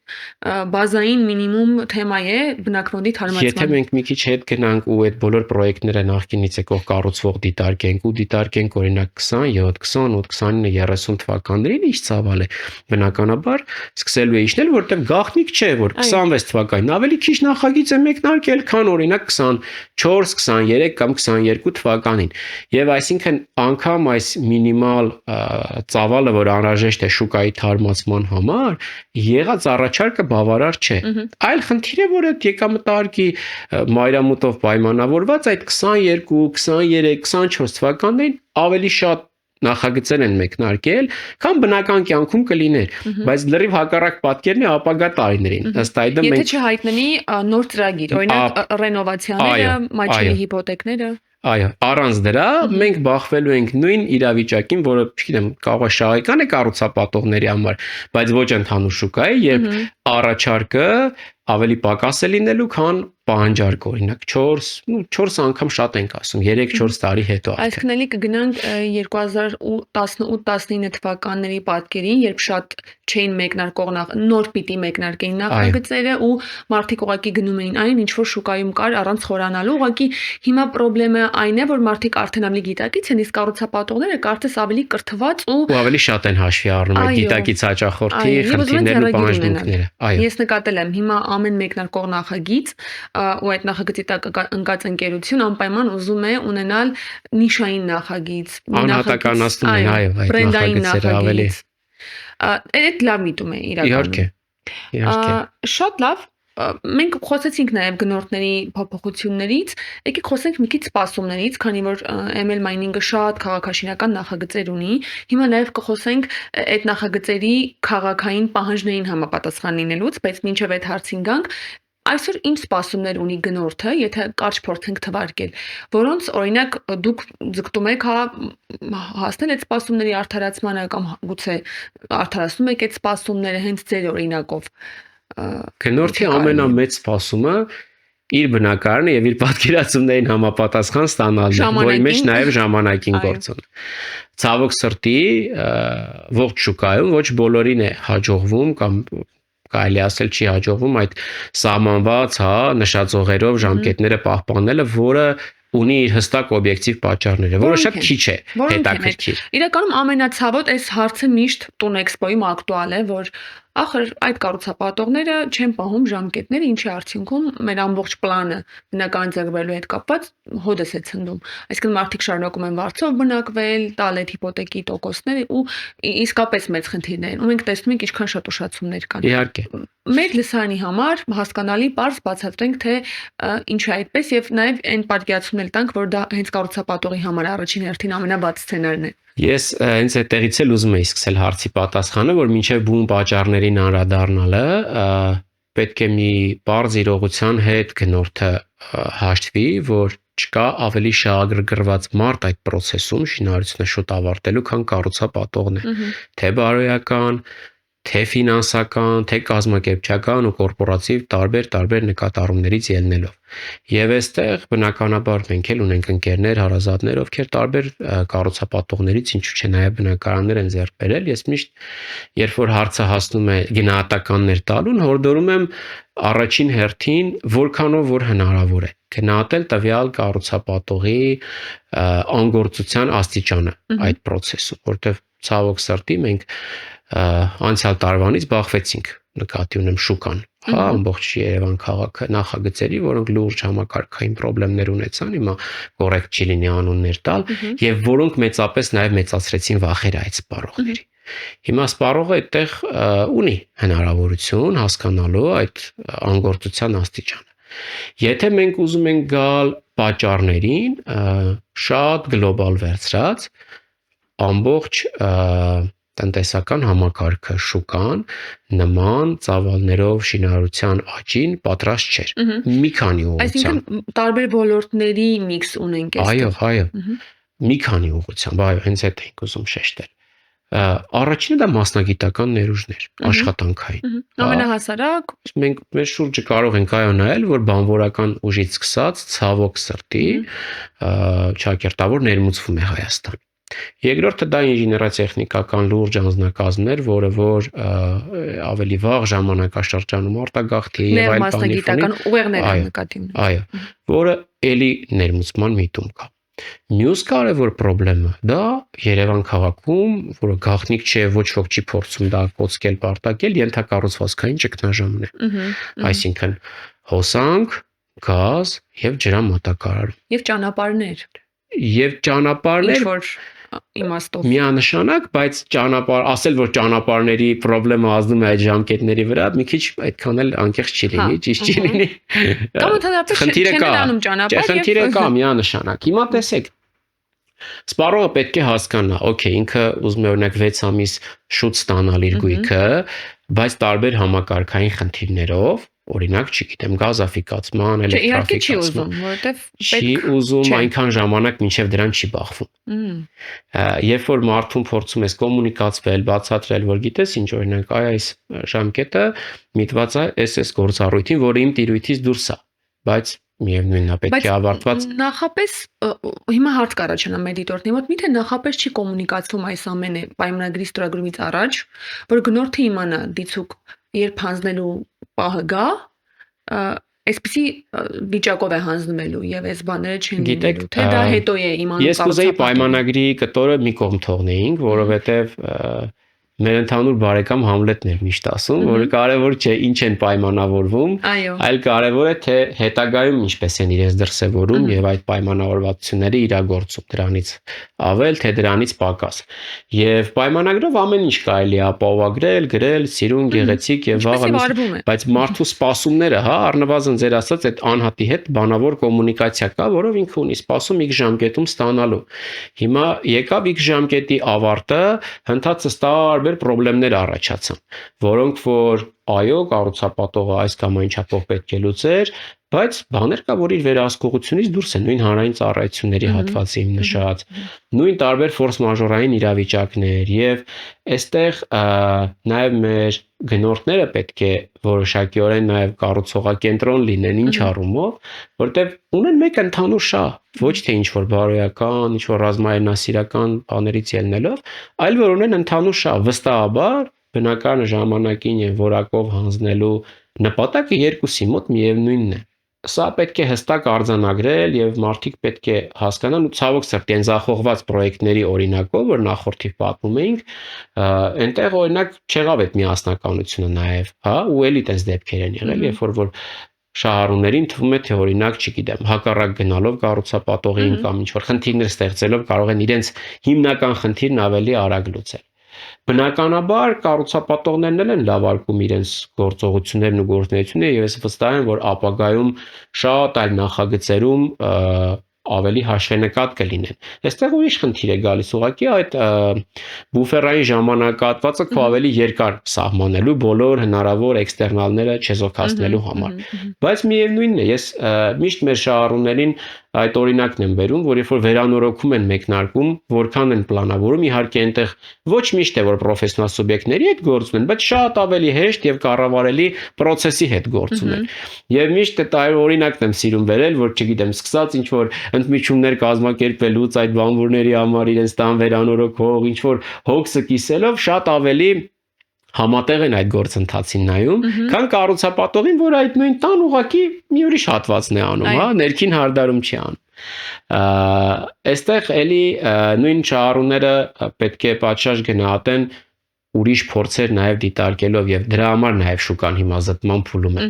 բազային մինիմում թեմա է բնակֆոնդի թարմացման։ Եթե մենք մի քիչ հետ գնանք ու այդ բոլոր պրոյեկտները նախկինից եկող կառուցվող դիտարկենք, օրինակ 20 27, 28, 29, 30 թվականներին ինչ ցավալ է։ Բնականաբար սկսելու է իջնել, որտեղ գաղտնիք չէ, որ 26 թվականին ավելի քիչ նախագիծ է մեկնարկել, քան օրինակ 24, 23 կամ 22 թվականին։ Եվ այսինքն անգամ այս մինիմալ ծավալը, որ անհրաժեշտ է շուկայի թարմացման համար, եղած առաջարկը բավարար չէ։ Այլ խնդիր է, որ այդ եկամտահարկի մայրամուտով պայմանավորված այդ 22, 23, 24 թվականներին ավելի շատ նախագծեր են մեկնարկել, քան բնական կյանքում կլիներ, բայց լրիվ հակառակ պատկերն է ապագա տարիներին։ Ըստ այդմ Եթե չհայտնվի նոր ծրագիր, օրինակ ռենովացիաները, մատչելի հիփոթեքները։ Այո, առանց դրա մենք բախվելու ենք նույն իրավիճակին, որը, չգիտեմ, կարող է շահեկան է կառուցապատողների համար, բայց ոչ ընդհանուր շուկայի, երբ առաջարկը ավելի պակաս է լինելու, քան պահանջարկը, օրինակ 4 անգամ շատ ենք ասում, 3-4 տարի հետո արդեն։ Այսինքն էլի կգնանք 2018-19 թվականների պատկերին, երբ շատ չէին մեկնարկող նոր պիտի մեկնարկեին նախագծերը ու մարդիկ ուղղակի գնում էին այն, ինչ որ շուկայում կար առանց խորանալու, ուղղակի հիմա խնդրեմը այն է, որ մարդիկ արդեն ավելի գիտակից են, իսկ կառուցապատողները կարծես ավելի կրթված ու ավելի շատ են հաշվի առնում այդ գիտակից հաճախորդի խնդիրներն ու պահանջմունքները։ Այո։ Ես նկատել եմ հիմա ամեն մեկնարկող նախագիծ ու այդ նախագծի տակ ընկած ընկերություն անպայման ուզում է ունենալ նիշային նախագիծ, անհատականացնում են, այո, այդ նախագծերը ավելի։ Այդ լավ միտում է իրականում։ Իհարկե։ Շատ լավ։ Մենք խոսեցինք նաև գնորդների փոփոխություններից, եկեք խոսենք մի քիչ սպասումներից, քանի որ ML Mining-ը շատ քաղաքաշինական նախագծեր ունի։ Հիմա նաև կխոսենք այդ նախագծերի քաղաքային պահանջներին համապատասխան լինելուց, բայց մինչև այդ հարցին գանք, այսօր ինչ սպասումներ ունի գնորդը, եթե կարճ փորձենք թվարկել, որոնց օրինակ դուք ձգտում եք հասնել այդ սպասումների արդարացմանը կամ գուցե արդարացնում եք այդ սպասումները հենց ձեր օրինակով։ Գնորդի ամենամեծ սպասումը իր բնակարանը եւ իր պատկերացումներին համապատասխան ստանալն է, որի մեջ նաեւ ժամանակին գործում։ Ցավոք սրտի ողջ շուկայում ոչ բոլորին է հաջողվում կամ կարելի ասել չի հաջողվում այդ սահմանված, նշածողերով ժամկետները պահպանելը, որը ունի իր հստակ օբյեկտիվ պատճառները, որը շատ քիչ է հետաքրքիր։ Իրականում ամենացավոտ այս հարցը միշտ Տունեքսպոյում ակտուալ է, որ ախր այդ կառուցապատողները չեն պահում ժամկետները, ինչի արդյունքում մեր ամբողջ պլանը բնական ձեռքբերելու հետ կապված հոդս է ցնդում։ Այսինքն մարդիկ շարունակում են վարձով բնակվել, տալ այդ հիփոթեկի տոկոսները ու իսկապես մեծ խնդիրներ են։ Ու մենք տեսնում ենք ինչքան շատ ուշացումներ կան։ Իհարկե։ Մեր լսարանի համար հասկանալի པարզ բացատրենք, թե ինչ է այդպես եւ նաեւ այն պատկերացումն էլ տանք, որ դա հենց կառուցապատողի համար առաջին հերթին ամենաբաց սցենարն է։ Ես հենց այդտեղից էլ ուզում եի սկսել հարցի պատասխանը, որ մինչև բուն պատճառներին անդրադառնալը պետք է մի բարձ իրողության հետ գնորդը հաշտվի, որ չկա ավելի շահագրգռված մարդ այդ process-ում շինարարությունը շուտ ավարտելու, քան կառուցապատողն է, թե բարոյական, թե ֆինանսական, թե կազմակերպչական ու կորպորատիվ տարբեր նկատառումներից ելնելով։ Եվ այստեղ բնականաբար մենք էլ ունենք ընկերներ, հարազատներ, ովքեր տարբեր կառուցապատողներից ինչու՞ չէ նաև բնակարաններ են ձեռք բերել։ Ես միշտ երբ որ հարցը հասնում է գնահատականներ տալուն, հորդորում եմ առաջին հերթին որքանով որ հնարավոր է գնահատել տվյալ կառուցապատողի անգործության աստիճանը այդ process-ում, որտեղ ցավոք սրտի մենք անցյալ տարվանից բախվեցինք նկատի ունեմ շուկան, ամբողջ Երևան քաղաքը նախագծերի, որոնք լուրջ համակարգային խնդիրներ ունեցան, հիմա կոռեկտ չի լինի անուններ տալ, եւ որոնք մեծապես նաեւ մեծացրեցին վախերը այդ սպառողների։ Հիմա սպառողը այդտեղ ունի հնարավորություն հասկանալու այդ անգործության աստիճանը։ Եթե մենք ուզում ենք գալ պատճառներին, շատ գլոբալ վերցրած, ամբողջ տնտեսական համակարգը շուկան նման ծավալներով շինարարության աճին պատրաստ չէր։ Մի քանի ուղղությամբ։ Այսինքն տարբեր ոլորտների միքս ունենք այստեղ։ Այո։ Մի քանի ուղղությամբ, այո, հենց այդ ենք ուզում շեշտել։ Առաջինը դա մասնագիտական ներուժներ, աշխատանքային։ Ամենահասարակ մենք մեր շուրջը կարող ենք այո նայել, որ բանվորական ուժից սկսած ցավոք սրտի ճակերտավոր ներմուծվում է Հայաստան։ Երկրորդը դա ինժեներատեխնիկական լուրջ անձնակազմներ, որը որ ավելի վաղ ժամանակաշրջանում արտագաղթի եւ այլ մասնագիտական ուղեղներ են նկատի ունեն։ Այո, որը էլի ներմուծման միտում կա։ Մյուս կարևոր խնդրը դա Երևան քաղաքում, որը գաղտնիք չէ, ոչ ոք չի փորձում դա կոծկել, պարտակել, ենթակառուցվածքային ճգնաժամն է։ Այսինքն հոսանք, գազ եւ ջրամատակարար։ Եվ ճանապարհներ։ Եվ ճանապարհներ Ինչ-որ իմաստով։ Միանշանակ, բայց ասել, որ ճանապարհների խնդրեմը ազդում է այդ ժամկետների վրա, մի քիչ այդքան էլ անկեղծ չի լինի, ճիշտ չի լինի։ Կամ ընդհանրապես չեն անում ճանապարհ եւ խնդիրը կա միանշանակ։ Հիմա տեսեք, սպառողը պետք է հասկանա, օքեյ, ինքը ուզում է օրինակ 6 ամիս շուտ ստանալ իր գույքը, բայց տարբեր համակարգային խնդիրներով, օրինակ, չգիտեմ, գազաֆիկացման, էլեկտրաֆիկացման, չի ուզում այնքան ժամանակ մինչև դրան չի բախվում։ Երբ որ մարդուն փորձում ես կոմունիկացվել, բացատրել, որ գիտես ինչ, օրինակ, այս ժամկետը միտված է այս գործառույթին, որը իմ տիրույթից դուրս է, բայց միևնույնն է պետք է ավարտված։ Նախապես հիմա հարց կառաջանա մեր դիտորդների մոտ, միթե նախապես չի կոմունիկացվում այս ամենը պայմանագրի ստորագրումից առաջ, որ գնորդը իմանա դիցուկ երբ հանձնելու պահը գա, այսպեսի վիճակով է հանձնվելու եւ այս բաները չեն լինելու, թե դա հետո է իմանում։ Ես կուզեի պայմանագրի կտորը մի կողմ թողնեինք, որովհետեւ մեր ընդհանուր բարեկամ Համլետն էր միշտ ասում, որ կարևոր չէ ինչ են պայմանավորվում, այլ կարևոր է թե հետագայում ինչպես են իրենց դրսևորում եւ այդ պայմանավորվածությունները իրագործում, դրանից ավել թե դրանից պակաս։ Եվ պայմանագրով ամեն ինչ կարելի է ապահովագրել, գրել, սիրուն, գեղեցիկ եւ վաղը, բայց մարդու սպասումները, հա, առնվազն ձեր ասած այդ անհատի հետ բանավոր կոմունիկացիա կա, որով ինքը ունի սպասում X ժամկետում ստանալու։ Հիմա եկավ X ժամկետի ավարտը, հնդածը տարբեր խնդիրներ առաջացան, որոնք որ այո, կառուցապատողը այս կամ այն չափով պետք է լուծեր, բայց բաներ կա, որ իր վերահսկողությունից դուրս են, նույն հանրային ծառայությունների հատվածի նշած, նույն տարբեր ֆորս մաժորային իրավիճակներ եւ այստեղ նաեւ մեր գնորդները պետք է որոշակիորեն նաեւ կառուցողակենտրոն լինեն, ինչ առումով, որտեղ ունեն մեկ ընդհանուր շահ, ոչ թե ինչ որ բարոյական, ինչ որ ռազմայնասիրական բաներից ելնելով, այլ որ ունեն ընդհանուր շահ, վստահաբար բնական ժամանակին եւ որակով հանձնելու նպատակը երկուսի մոտ միևնույնն է։ Սա պետք է հստակ արձանագրել եւ մարդիկ պետք է հասկանան ու ցավոք սրտի այն զախողված պրոյեկտների օրինակով, որ նախորդիվ պատմում էինք, այնտեղ օրինակ չեղավ այդ միասնականությունը նաեւ, հա, ու էլի տես դեպքեր են եղել, երբ որ շահառուներին թվում է թե օրինակ, չգիտեմ, հակառակ գնալով կառուցապատողին կամ ինչ որ խնդիրներ ստեղծելով կարող են իրենց հիմնական խնդիրն ավելի արագ լուծել։ Բնականաբար կառուցապատողներն էլ են լավարկում իրենց գործողություններն ու գործունեությունը եւ ես վստահ եմ, որ ապագայում շատ այլ նախագծերում ավելի հաշվենկատ կլինեն։ Այստեղ ուրիշ խնդիր է գալիս, ուղղակի այդ բուֆերային ժամանակահատվածը քո ավելի երկար սահմանելու բոլոր հնարավոր էքստերնալները չեզոքացնելու համար։ Բայց միևնույնն է, ես միշտ մեր շահառուներին այդ օրինակն եմ բերում, որ երբ որ վերանորոգում են մեկնարկում, որքան են պլանավորում, իհարկե այնտեղ ոչ միշտ է որ պրոֆեսիոնալ սուբյեկտների հետ գործ ունեն, բայց շատ ավելի հեշտ եւ կառավարելի process-ի հետ գործ ունեն։ Եվ միշտ այդ օրինակն եմ սիրում բերել, որ չգիտեմ, սկսած ինչ որ ընդմիջումներ կազմակերպելուց այդ բանվորների համար իրենց տան վերանորոգող, ինչ որ հոգսը կիսելով շատ ավելի համատեղ են այդ գործընթացին նայում, քան կառուցապատողին, որ այդ նույն տան ուղակի մի ուրիշ հատվածն է անում, հա, ներքին հարդարում չի անում։ Այստեղ էլի նույն շահառուները պետք է պատշաճ գնահատեն ուրիշ փորձեր նաև դիտարկելով եւ դրա համար նաև շուկան հիմա զտման փուլում է։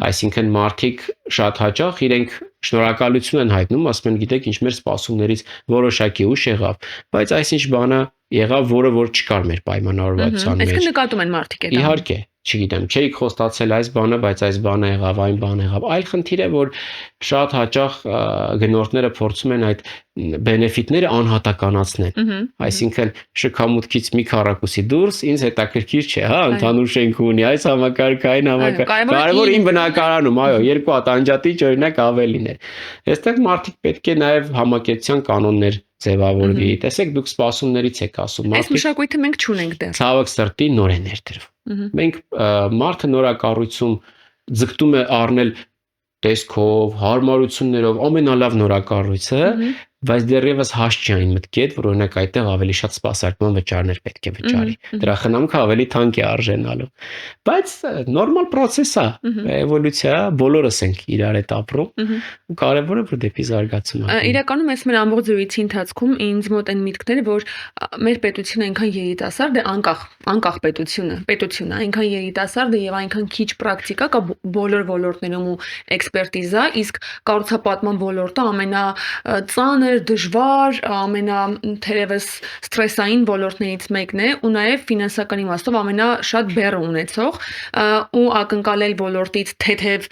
Այսինքն մարդիկ շատ հաճախ իրենք շնորհակալություն են հայտնում, ասում են, գիտեք, ինչ մեր սպասումներից որոշակի ուշ եղավ, բայց այսինչ բանը եղավ, որը որ չկար մեր պայմանավորվածության մեջ։ Այսինքն նկատում են մարդիկ այդ։ Իհարկե, չգիտեմ, չէի խոստացել այս բանը, բայց այս բանը եղավ, այն բանը եղավ։ Այլ խնդիր է, որ շատ հաճախ գնորդները փորձում են այդ բենեֆիտները անհատականացնել։ Այսինքն շքամուտքից մի քառակուսի դուրս ինձ հետաքրքիր չէ, հա, ընդհանուր շենք ունի այս համակարգային կարևոր իմ բնակարանում, այո, երկու հատ անջատիչ օրինակ ավելին է։ Այստեղ մարդիկ պետք է նաև համակեցության կանոններ ձևավորվի։ Տեսեք, դուք սպասումներից եք ասում։ Այս մշակույթը մենք չունենք դեռ։ Ցավոք սրտի նոր է ներդրվում։ Մենք մարդը նորակառույցում ձգտում է առնել տեսքով, հարմարություններով ամենալավ նորակառույցը, բայց դեռևս հաս չի այն մտքի հետ, որ օրինակ այդտեղ ավելի շատ սպասարկման վճարներ պետք է վճարի։ Դրա խնամքը ավելի թանկ է արժենալու։ Բայց նորմալ process է, էվոլյուցիա է, բոլորս ենք իրար հետ ապրում, ու կարևորը որ դեպի զարգացում է։ Իրականում ես մեր ամբողջ զրույցի ընթացքում ինձ մոտ այն միտքները, որ մեր պետությունը այնքան երիտասարդ է, անկախ պետությունը այնքան երիտասարդ է եւ այնքան քիչ պրակտիկա կա բոլոր ոլորտներում ու էքսպերտիզա, իսկ կառուցապատման ոլորտը ամենածանր, դժվար, թերևս սթրեսային ոլորտներից մեկն է ու նաեւ ֆինանսական իմաստով ամենաշատ բեռը ունեցող ու ակնկալել ոլորտից թեթև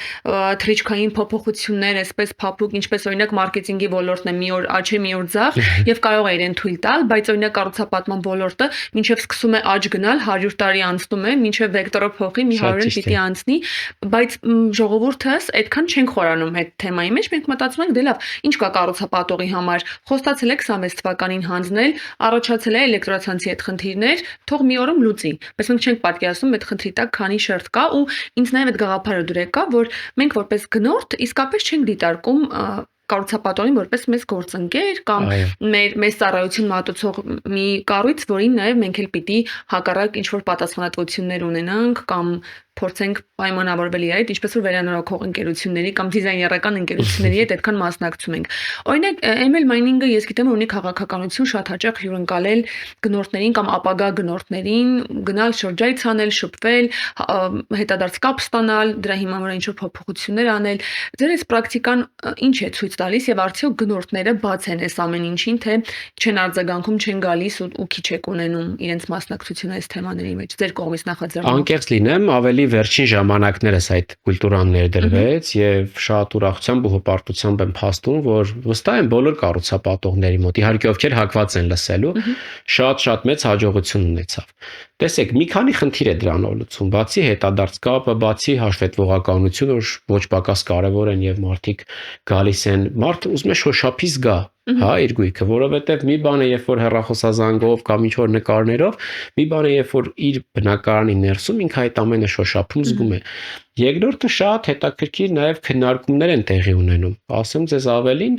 թռիչքային փոփոխություններ, այսպես փափուկ, ինչպես օրինակ մարքեթինգի ոլորտն է, մի օր աճ է, մի օր ձախ եւ կարող է իրեն թույլ տալ, բայց օրինակ կառուցապատման ոլորտը մինչեւ սկսում է աճ գնալ, 100 տարի անցնում է, մինչեւ վեկտորը փոխի, մի 100 պիտի անցնի, բայց ժողովուրդս այդքան չենք խորանում այդ թեմայի մեջ, մենք մտածում ենք դե լավ, ինչ կա կառուցապատողի համար, խոստացել եք 26 թվականին հանձնել, առաջացել է էլեկտրացանցի այդ խնդիրներ, թող մի օրում լուծի, բայց մենք չենք պատկերացնում այդ խնդրի տակ քանի շերտ կա ու ինձ նաև այդ գաղափարը դուր կա, որ մենք որպես գնորդ իսկապես չենք դիտարկում կառուցապատողին որպես մեծ գործընկեր կամ մեր ծառայություն մատուցող մի կառույց, որին նաև մենք էլ պիտի հակառակ ինչ-որ պատասխանատվություններ ունենանք կամ փորձենք պայմանավորվել իր հետ, ինչպես որ վերանորոգող ընկերությունների կամ դիզայներական ընկերությունների հետ այդքան մասնակցում ենք։ Օրինակ, ML mining-ը ես գիտեմ, ունի քաղաքականություն շատ հաճախ հյուրընկալել գնորդներին կամ ապագա գնորդներին, գնալ շրջայց անել, շփվել, հետադարձ կապ ստանալ, դրա հիման վրա ինչ-որ փոփոխություններ անել։ Ձեր այս պրակտիկան ինչ է ցույց տալիս եւ արդյոք գնորդները բաց են այս ամեն ինչին, թե չեն արձագանքում, չեն գալիս ու քիչ եք ունենում իրենց մասնակցությունը այս թեմաների մեջ։ Ձեր կողմից նախաձեռնում։ Անկեղծ լինեմ, ավելի վերջին ժամանակներս այդ կուլտուրան ներդրվեց եւ շատ ուրախությամբ ու հպարտությամբ եմ փաստում, որ վստահ եմ բոլոր կառուցապատողների մոտ, իհարկե ովքեր հակված են լսելու, շատ մեծ հաջողություն ունեցավ։ Տեսեք, մի քանի խնդիր է դրանով լուծում, բացի հետադարձ կապը, բացի հաշվետվողականությունը, որ ոչ պակաս կարևոր են եւ մարդիկ գալիս են, մարդը ուզում է շոշափի զգա, հա, իր գույքը, որովհետեւ մի բան է, երբ որ հեռախոսազանգով կամ ինչ-որ նկարներով, մի բան է, երբ որ իր բնակարանի ներսում ինքը այդ ամենը շոշափում զգում է։ Երկրորդը շատ հետաքրքիր նաև քննարկումներ են տեղի ունենում։ Ասեմ ձեզ ավելին,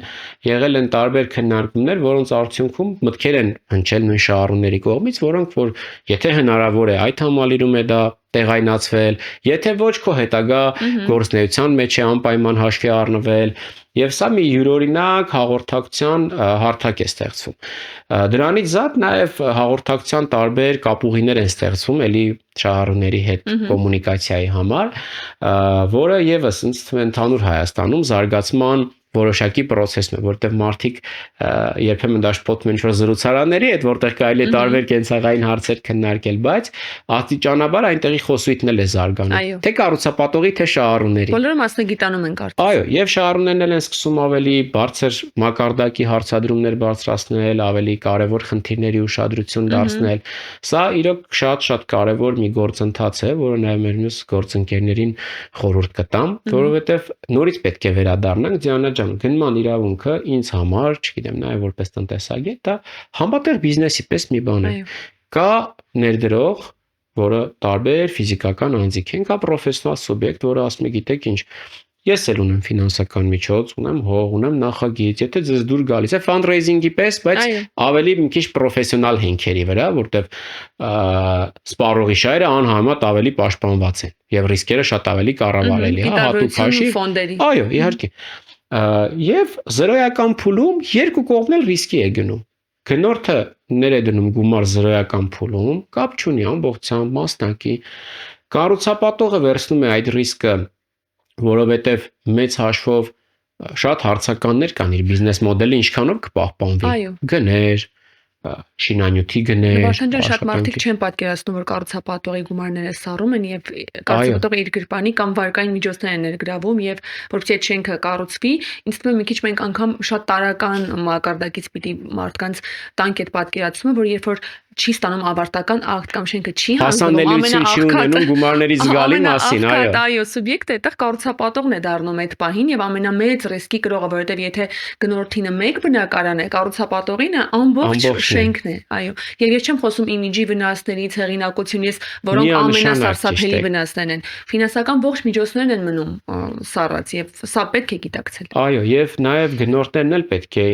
եղել են տարբեր քննարկումներ, որոնց արդյունքում մտքեր են հնչել նույն շահառուների կողմից, որոնք որ եթե հնարավոր է այդ համալիրում է դա տեղայնացվել, եթե ոչ քո հետագա գործունեության մեջ է անպայման հաշվի առնվել, եւ սա մի յուրօրինակ հաղորդակցության հարթակ է ստեղծվում։ Դրանից զատ նաև հաղորդակցության տարբեր կապուղիներ են ստեղծվում էլի շահառուների հետ կոմունիկացիայի համար, որը եւս ինձ թվում է ընդհանուր Հայաստանում զարգացման որոշակի process-ն է, որտեղ մարդիկ երբեմն դաշտպոտում են ինչ-որ զրուցարանների հետ, որտեղ կարելի է տարբեր կենցաղային հարցեր քննարկել, բայց աստիճանաբար այնտեղի խոսույթն էլ է զարգանում, թե կառուցապատողի, թե շահառուների։ Բոլորը մասնագիտանում են կարծես։ Այո, եւ շահառուներն էլ են սկսում ավելի բարձր մակարդակի հարցադրումներ բարձրացնել, ավելի կարևոր խնդիրների ուշադրություն դարձնել։ Սա իրոք շատ կարևոր մի գործընթաց է, որը նաեւ մեր մյուս գործընկերներին խորհուրդ կտամ, որովհետեւ նորից պետք է վերադառնանք Դիանա ջան, գնման իրավունքը ինձ համար, չգիտեմ, նաև որպես տնտեսագետ, դա համատեղ բիզնեսի պես մի բան է։ Կա ներդրող, որը տարբեր ֆիզիկական անձիկ են, կա պրոֆեսիոնալ սուբյեկտ, որը ասում է, գիտեք ինչ, ես էլ ունեմ ֆինանսական միջոց, ունեմ հող, ունեմ նախագիծ, եթե ձեզ դուր գալիս է fundraising-ի պես, բայց ավելի մի քիչ պրոֆեսիոնալ հենքերի վրա, որտեղ սպառողի շահերը անհամեմատ ավելի պաշտպանված են եւ ռիսկերը շատ ավելի կառավարելի է, հատուկ հաշիվ։ Այո, իհարկե։ Եվ զրոյական փուլում երկու կողմն էլ ռիսկի է գնում։ Գնորդը ներ է դնում գումար զրոյական փուլում, կապ չունի ամբողջությամբ մասնակի։ Կառուցապատողը վերցնում է այդ ռիսկը, որովհետև մեծ հաշվով շատ հարցականներ կան իր բիզնես մոդելը ինչքանով կպահպանվի։ Գներ, շինանյութի գներ։ Վարդան ջան, շատ մարդիկ չեն պատկերացնում, որ կառուցապատողի գումարները սառում են եւ կառուցապատողը իր գրպանի կամ վարկային միջոցներ են ներգրավում եւ որովհետեւ այդ շենքը կառուցվի, ինձ թվում է մի քիչ մենք անգամ շատ տարական մակարդակից պիտի մարդկանց տանք այդ պատկերացումը, որ երբ որ չի ստանում ավարտական ակտ կամ շենքը չի հասանելիություն չի ունենում գումարների զգալի մասին, այո, սուբյեկտը այդտեղ կառուցապատողն է դառնում այդ պահին եւ ամենամեծ ռիսկի կրողը, որովհետեւ եթե գնորդինը մեկ բնակարան է, կառուցապատողինը ամբողջ շենքն է, այո։ Եվ ես չեմ խոսում իմիջի վնասներից, հեղինակությունից, որոնք ամենասարսափելի վնասներն են։ Ֆինանսական ողջ միջոցներն են մնում սառած եւ սա պետք է գիտակցել։ Այո, եւ նաեւ գնորդներն էլ պետք է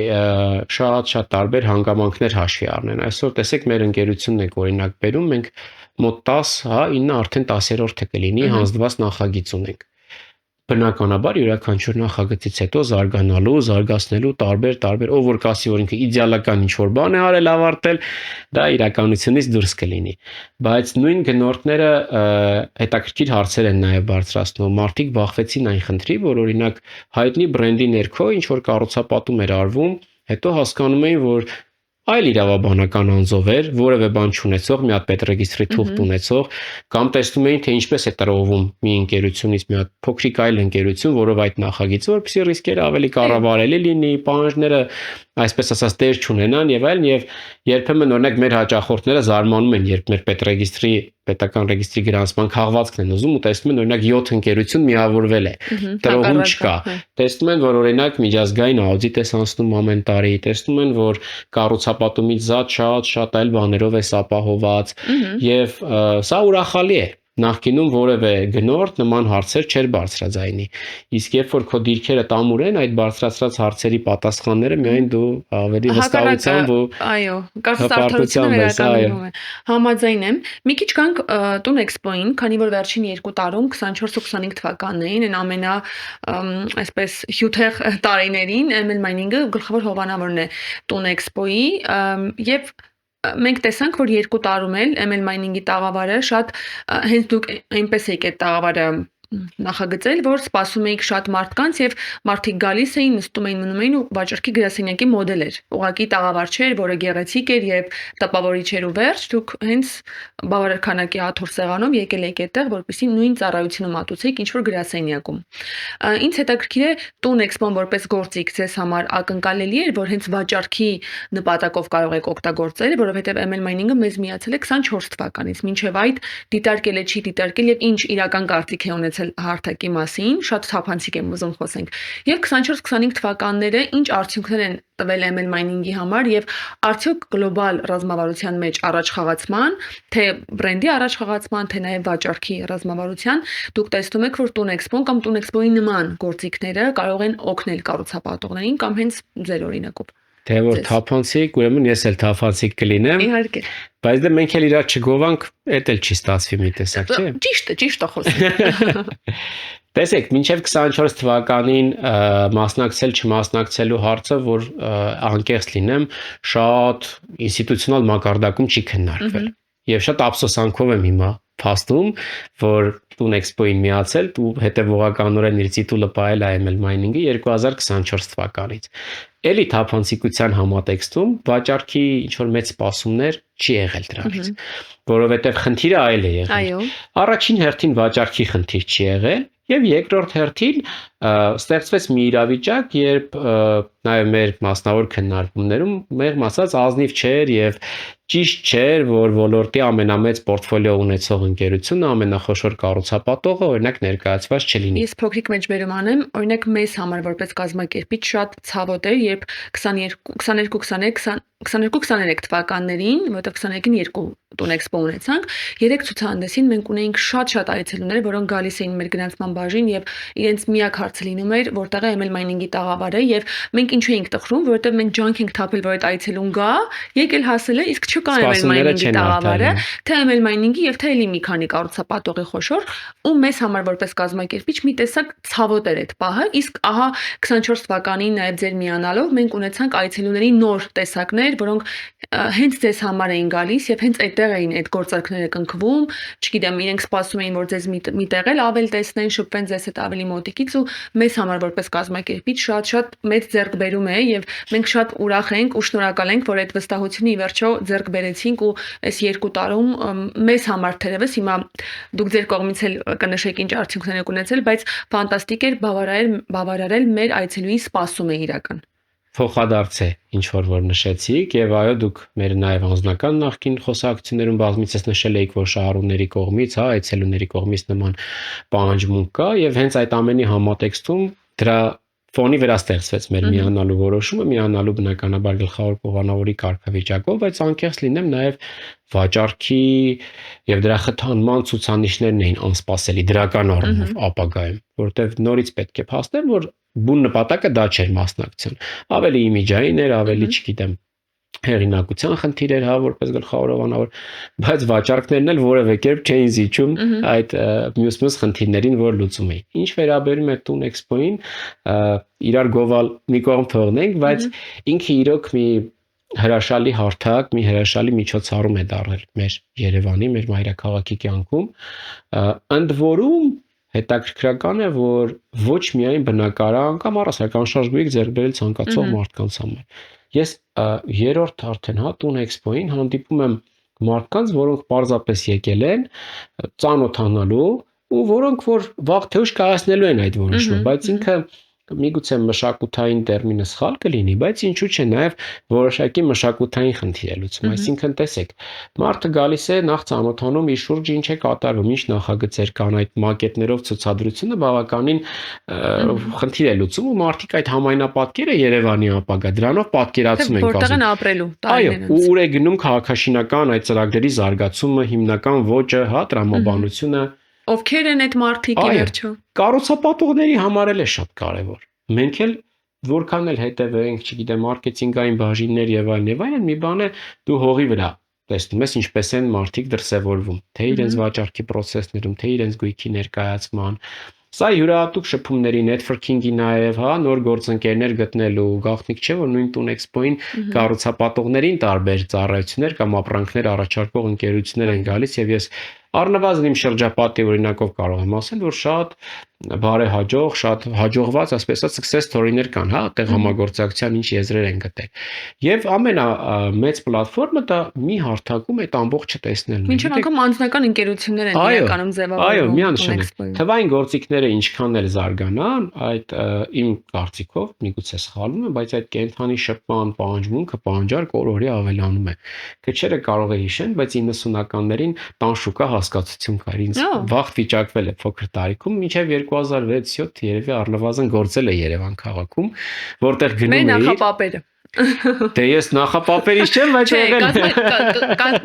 շատ տարբեր հանգամանքներ հաշվի առնեն։ Այսօր տեսեք մեր ընկերությունն եք օրինակ բերում, մենք մոտ 10, 9 արդեն 10-րդը կլինի հանձնված նախագիծ ունենք։ Բնականաբար յուրաքանչյուր նախագծից հետո զարգացնելու տարբեր ով որ կասի որ ինքը իդեալական ինչ որ բան է արել ավարտել, դա իրականությունից դուրս կլինի։ Բայց նույն գնորդները հետաքրքիր հարցեր են նաև բարձրացնում։ Մարդիկ բախվեցին այն խնդրի, որ օրինակ հայտնի բրենդի ներքո ինչ որ կառուցապատում էր արվում, հետո հասկանում էին, որ այլ իրավաբանական անձով էր, որևէ բան չունեցող, մի հատ պետրեգիստրի թուղթ ունեցող, կամ տեսնում էին, թե ինչպես է տրովում մի ընկերությունից մի հատ փոքրիկ այլ ընկերություն, որով այդ նախագիծը, որպեսզի ռիսկերը ավելի կառավարելի լինի, պահանջները այսպես ասած տեր չունենան եւ այլն, եւ երբեմն օրինակ մեր հաճախորդները զարմանում են, երբ մեր պետրեգիստրի պետական ռեգիստրի գրանցման քաղվածքն են ուզում ու տեսնում են օրինակ 7 ընկերություն միավորվել է, տրովում չկա։ Տեսնում են, որ օրինակ միջազգային աուդիտ է անցնում ամեն տարի, տեսնում են, որ կառուցապատումից զատ շատ այլ բաներով է ապահոված եւ սա ուրախալի է։ Նախկինում որևէ գնորդ նման հարցեր չէր բարձրաձայնի։ Իսկ երբ որ քո դիրքերը տամուր են, այդ բարձրացրած հարցերի պատասխանները միայն դու ավելի վստահությամբ ու այո, կարծրացությունը վերականգնվում է։ Համաձայն եմ։ Մի քիչ կանք Տուն Էքսպոին, քանի որ վերջին 2 տարում 24 ու 25 թվականներին են ամենա այսպես հյութեղ տարիներին ML Mining-ը գլխավոր հովանավորն է Տուն Էքսպոյի եւ մենք տեսանք, որ 2 տարում էլ ML Mining-ի տաղավարը շատ հենց դուք այնպես եք այդ տաղավարը նախագծել, որ սպասում էիք շատ մարդկանց եւ մարդիկ գալիս էին, նստում էին, մնում էին ու վաճառքի գրասենյակի մոդել էր։ Ուղղակի տաղավար չէր, որը գեղեցիկ էր եւ տպավորիչ էր ու վերջ, դուք հենց բավարար քանակի աթոռ սեղանով եկել եք այդտեղ, որպեսզի նույն ծառայությունը մատուցեիք ինչ որ գրասենյակում։ Ինձ հետաքրքիր է Տուն Էքսպոն որպես գործիք ձեզ համար ակնկալելի էր, որ հենց վաճառքի նպատակով կարող եք օգտագործել, որովհետեւ ML Mining-ը մեզ միացել է 24 թվականից, մինչեւ այդ դիտարկել է, չի դիտարկել եւ ինչ իրական կարծիք է ունեցել հարթակի մասին, շատ թափանցիկ եմ ուզում խոսենք։ Եվ 24-25 թվականները ինչ արդյունքներ են տվել ML Mining-ի համար եւ արդյոք գլոբալ ռազմավարության մեջ առաջխաղացման, թե բրենդի առաջխաղացման, թե նաեւ վաճառքի ռազմավարության, դուք տեսնում եք, որ Տուն Էքսպոն կամ Տուն Էքսպոյի նման գործիքները կարող են օգնել կառուցապատողներին կամ հենց ձեր օրինակով։ Թե որ թափանցիկ, ուրեմն ես էլ թափանցիկ կլինեմ։ Իհարկե։ Բայց դե մենք էլ իրար չգովանք, էդ էլ չի ստացվի մի տեսակ, չէ՞։ Ճիշտ է խոսում։ Տեսեք, մինչև 24 թվականին մասնակցել չմասնակցելու հարցը, որ անկեղծ լինեմ, շատ ինստիտուցիոնալ մակարդակում չի քննարկվել։ Եվ շատ ափսոսանքով եմ հիմա փաստում, որ Տուն Էքսպոին միացել ու հետևողականորեն իր տիտուլը պահել ML Mining-ի 2024 թվականից։ Էլի թափանցիկության համատեքստում վաճառքի ինչ որ մեծ սպասումներ չի եղել դրանից, որովհետև խնդիրը այլ է եղել։ Այո։ Առաջին հերթին վաճառքի խնդիր չի եղել, եւ երկրորդ հերթին ստեղծվեց մի իրավիճակ, երբ նաեւ մեր մասնավոր քննարկումներում մեղմ ասած ազնիվ չէր եւ ճիշտ չէր, որ ոլորտի ամենամեծ պորտֆոլիո ունեցող ընկերությունը, ամենախոշոր կառուցապատողը օրինակ ներկայացված չլինի։ Ես փոքրիկ մեջբերում անեմ, օրինակ մեզ համար որպես կազմակերպիչ շատ ցավոտ էր, երբ 22-23 թվականներին, որտեղ 23-ին 2 Տուն Էքսպո ունեցանք, 3 ցուցահանդեսին մենք ունեինք շատ այցելուներ, որոնք գալիս էին մեր գնացման բաժին եւ իրենց միակ հարցը լինում էր, որտեղ է ML Mining-ի տաղավարը եւ մենք ինչու էինք տխրում, որովհետեւ մենք ջանք ենք թափել, որ այդ այցելուն գա, եկել հասել է, իսկ չկա ML Mining-ի տաղավարը, թե ML Mining-ի եւ թե էլի մի քանի կառուցապատողի խոշոր, ու մեզ համար որպես կազմակերպիչ մի տեսակ ցավոտ էր այդ պահը, իսկ ահա 24 թվականին նաեւ ձեր միանալով մենք ունեցանք այցելուների նոր տեսակներ, որոնք հենց ձեզ համար էին գալիս եւ հենց այդտեղ էին այդ գործարքները կնքվում, չգիտեմ, իրենք սպասում էին, որ ձեզ մի տեղ էլ ավել տեսնեն, շփվեն ձեզ հետ ավելի մոտիկից ու մեզ համար որպես կազմակերպիչ շատ մեծ ձեռքբերում է եւ մենք շատ ուրախ ենք ու շնորհակալ ենք, որ այդ վստահությունը ի վերջո ձեռք բերեցինք ու այս 2 տարում մեզ համար թերևս հիմա դուք ձեր կողմից էլ կնշեք ինչ արդյունքներ եք ունեցել, բայց ֆանտաստիկ էր բավարարել մեր այցելուի սպասումը իրական։ փոխադարձ է ինչ որ նշեցիք եւ այո դուք մեր նաեւ անձնական նախկին խոսակցություններում բազմիցս նշել եք որ շահառուների կողմից, այցելուների կողմից նման պահանջմունք կա եւ հենց այդ ամենի համատեքստում դրա ֆոնի վրա ստեղծվեց մեր միանալու որոշումը, միանալու բնականաբար գլխավոր պողանավորի կարգավիճակով, բայց անկեղծ լինեմ նաեւ վաճառքի եւ դրա խթանման ցուցանիշներն էին անսպասելի դրական առումով ապագայում, որտեղ նորից պետք է փաստեմ, որ բուն նպատակը դա չէր մասնակցության։ Ավելի իմիջային էր, ավելի, չգիտեմ, հեղինակության խնդիր էր, հա, որպես գլխավոր հովանավոր, բայց վաճառքներն էլ որևէ կերպ չէին զիջում այդ մյուս խնդիրներին, որ լուծում էին։ Ինչ վերաբերում է Տուն Էքսպոին, իրար գովալ մի կողմ թողնենք, բայց ինքը իրոք մի հրաշալի հարթակ, մի հրաշալի միջոցառում է դարձել մեր Երևանի, մեր մայրաքաղաքի կյանքում, ընդ որում հետաքրքրական է, որ ոչ միայն բնակարան կամ առասարակ անշարժ ձեռք բերել ցանկացող մարդկանց համար։ Ես երրորդ արդեն հա Տուն Էքսպոին հանդիպում եմ մարդկանց, որոնք պարզապես եկել են ծանոթանալու ու որոնք որ վաղ թե ուշ կայացնելու են այդ որոշումը, բայց ինքը միգուցե մշակութային տերմինը սխալ կլինի, բայց ինչու՞ չէ նաև որոշակի մշակութային խնդիր է լուծում, այսինքն տեսեք, մարդը գալիս է նախ ծանոթանում իր շուրջը ինչ է կատարվում, ինչ նախագծեր կան, այդ մակետներով ցուցադրությունը բավականին խնդիր է լուծում ու մարդիկ այդ համայնապատկերը Երևանի ապագա դրանով պատկերացում են որտեղ են ապրելու տարիներով։ Այո, ուր է գնում քաղաքաշինական այդ ծրագրերի զարգացումը, հիմնական ոճը, հա, տրամաբանությունը Ովքեր են այդ մարդիկ ի վերջո։ Կառուցապատողների համար էլ է շատ կարևոր։ Մենք էլ որքան էլ հետևենք, չգիտեմ, մարքեթինգային բաժիններ եւ այլն, մի բան է դու հողի վրա տեսնում ես ինչպես են մարդիկ դրսևորվում, թե իրենց վաճառքի process-ներում, թե իրենց գույքի ներկայացման։ Սա յուրահատուկ շփումների networking-ի նաև, հա, նոր գործընկերներ գտնելու գաղտնիք չէ, որ նույն Տուն Էքսպոին կառուցապատողներին տարբեր ծառայություններ կամ ապրանքներ առաջարկող ընկերություններ են գալիս եւ ես առնվազն իմ շրջապատի օրինակով կարող եմ ասել, որ շատ բարեհաջող, շատ հաջողված, ասես success story-ներ կան, հա, այդտեղ համագործակցության ինչ եզրեր են գտել։ Եվ ամենամեծ պլատֆորմը դա մի հարթակում այդ ամբողջը տեսնելն է։ Մինչև անգամ անձնական ընկերություններ են իրականում ձևավորվում։ Այո, միանշանակ։ Թվային գործիքները ինչքան էլ զարգանան, այդ իմ կարծիքով, միգուցե սխալվում եմ, բայց այդ կենթանի շփման պահանջմունքը, պահանջարկ օրորի ավելանում է։ Քչերը կարող է հիշեն, բայց 90-ականներին տան շուկա հասկացություն կար ինձ վաղ վիճակվել է փոքր տարիքում մինչև 2006-7 երևի առնվազն գործել է Երևան քաղաքում, որտեղ գնում էի։ Մեր նախապապերը։ Դե ես նախապապերից չեմ, բայց եղել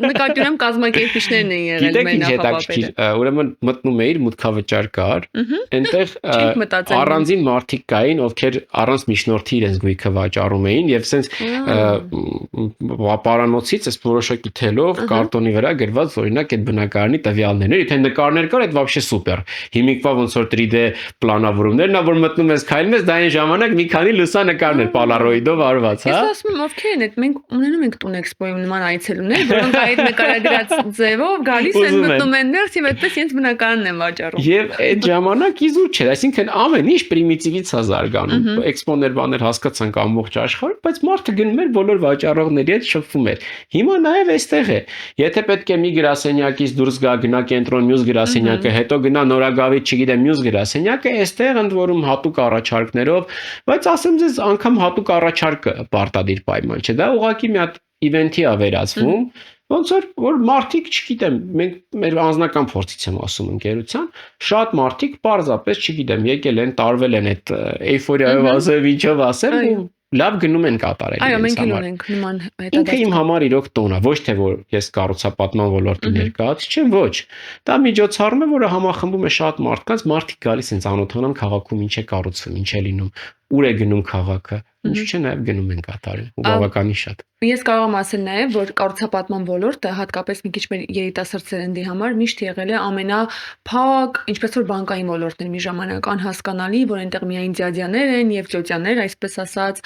նկատի ունեմ կազմակերպիչներն են եղել մեր նախապապերը։ Ուրեմն մտնում էիր մուտքավճար կար, այնտեղ առանձին մարդիկ կային, ովքեր առանց միջնորդի իրենց գույքը վաճառում էին եւ սենց պարանոցից էս որոշակի թելով կարտոնի վրա գրված օրինակ այդ բնակարանի տվյալներն էր, եթե նկարներ կար, այդ вообще սուպեր։ Հիմիկվա ոնց որ 3D պլանավորումներն ա որ մտնում ես քայլում ես, դա այն ժամանակ մի քանի լուսանկարներ պոլարոիդով արված, հա։ Ես ասում եմ, ովքեր են այդ, մենք ունենում ենք Տուն Էքսպոյում նման այցելուներ, որոնք այդ նկարագրած ձևով գալիս են մտնում են ներս եւ այդպես իրենց բնակարանն են վաճառում։ Եվ այդ ժամանակ իզուր չէր, այսինքն ամեն ինչ պրիմիտիվից է զարգանում։ Էքսպոներ բաներ հասկացանք ամբողջ աշխարհում, բայց մարդը գնում էր բոլոր վաճառողների հետ շփվում էր։ Հիմա նաեւ այստեղ է։ Եթե պետք է մի գրասենյակից դուրս գա, գնա կենտրոն մյուս գրասենյակը, հետո գնա Նորագավիթ, չգիտեմ, մյուս գրասենյակը, այստեղ ընդ որում հատուկ առաջարկներով, բայց ասեմ ձեզ անգամ հատուկ առաջարկը պարտադիր պայման չէ, դա ուղղակի մի հատ իվենթի է վերածվում, ոնց որ մարդիկ, չգիտեմ, մենք մեր անձնական փորձից եմ ասում ընկերության, շատ մարդիկ պարզապես, չգիտեմ, եկել են, տարվել են այդ էյֆորիայով ասել, ինչով ասել ու լավ գնում են կատարել։ Այո, մենք էլ ունենք նման հետադարձ։ Ինքը իմ համար իրոք տոն է, ոչ թե որ ես կառուցապատման ոլորտի ներկայացուցիչ չեմ, ոչ։ Դա միջոցառում է, որը համախմբում է շատ մարդկանց, մարդիկ գալիս են ծանոթանան քաղաքում ինչ է կառուցվում, ինչ է լինում, ուր է գնում քաղաքը, ինչու՞ չէ նաև գնում են կատարել, ու բավականին շատ։ Ես կարող եմ ասել նաև, որ կառուցապատման ոլորտը հատկապես մի քիչ մեր երիտասարդ սերնդի համար միշտ եղել է ամենափակ, ինչպես որ բանկային ոլորտն էր մի ժամանակ անհասկանալի, որ այնտեղ միայն ձյաձյաներ են եւ ճոճյաներ, այսպես ասած,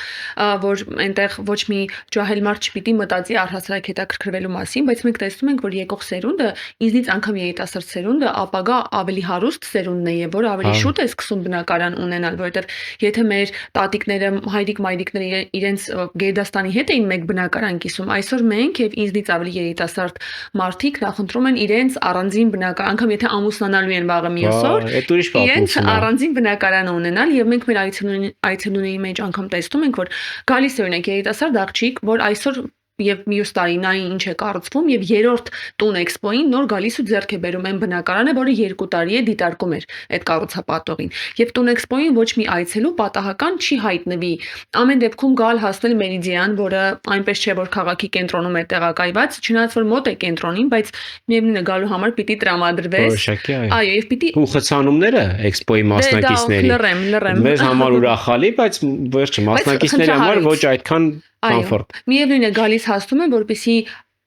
որ այնտեղ ոչ մի ջահել մարդ չպիտի մտածի առհասարակ հետաքրքրվելու մասին, բայց մենք տեսնում ենք, որ եկող սերունդը, ինձնից անգամ երիտասարդ սերունդը ապագա ավելի հարուստ սերունդն է եւ որ ավելի շուտ է սկսում բնակարան ունենալ, որովհետեւ եթե մեր տատիկները, հայրիկ-մայրիկները իրենց գերդաստանի հետ էին մեկ բնակարան կիսում, այսօր մենք եւ ինձնից ավելի երիտասարդ մարդիկ նախընտրում են իրենց առանձին բնակարան, անգամ եթե ամուսնանալու են վաղը մյուս օր, Այդ ուրիշ իրենց պատմություն է։ առանձին բնակարան ունենալ եւ մենք մեր այցելուների մեջ անգամ տեսնում ենք, որ գալիս է օրինակ երիտասարդ աղջիկ, որ այսօր եւ մյուս տարին ինչ է կառուցվում եւ երրորդ տուն էքսպոին նոր գալիս ու ձեռք է բերում այն բնակարանը, որը 2 տարի է դիտարկում էր այդ կառուցապատողին։ Եվ տուն էքսպոին ոչ մի այցելու պատահական չի հայտնվի։ Ամեն դեպքում գալ հասնել Մերիդիան, որը այնպես չէ որ քաղաքի կենտրոնում է տեղակայված, չնայած որ մոտ է կենտրոնին, բայց միևնույն է գալու համար պիտի տրամադրվես։ Որոշակի այո։ Այո, եւ պիտի Ու խցանումները էքսպոյի մասնակիցների։ լռեմ։ Մեզ համար ուրախալի, բայց վերջը մասնակիցների համար ոչ այդքան կոմֆորտ։ Միևնույն է գալիս հասնում են, որպեսզի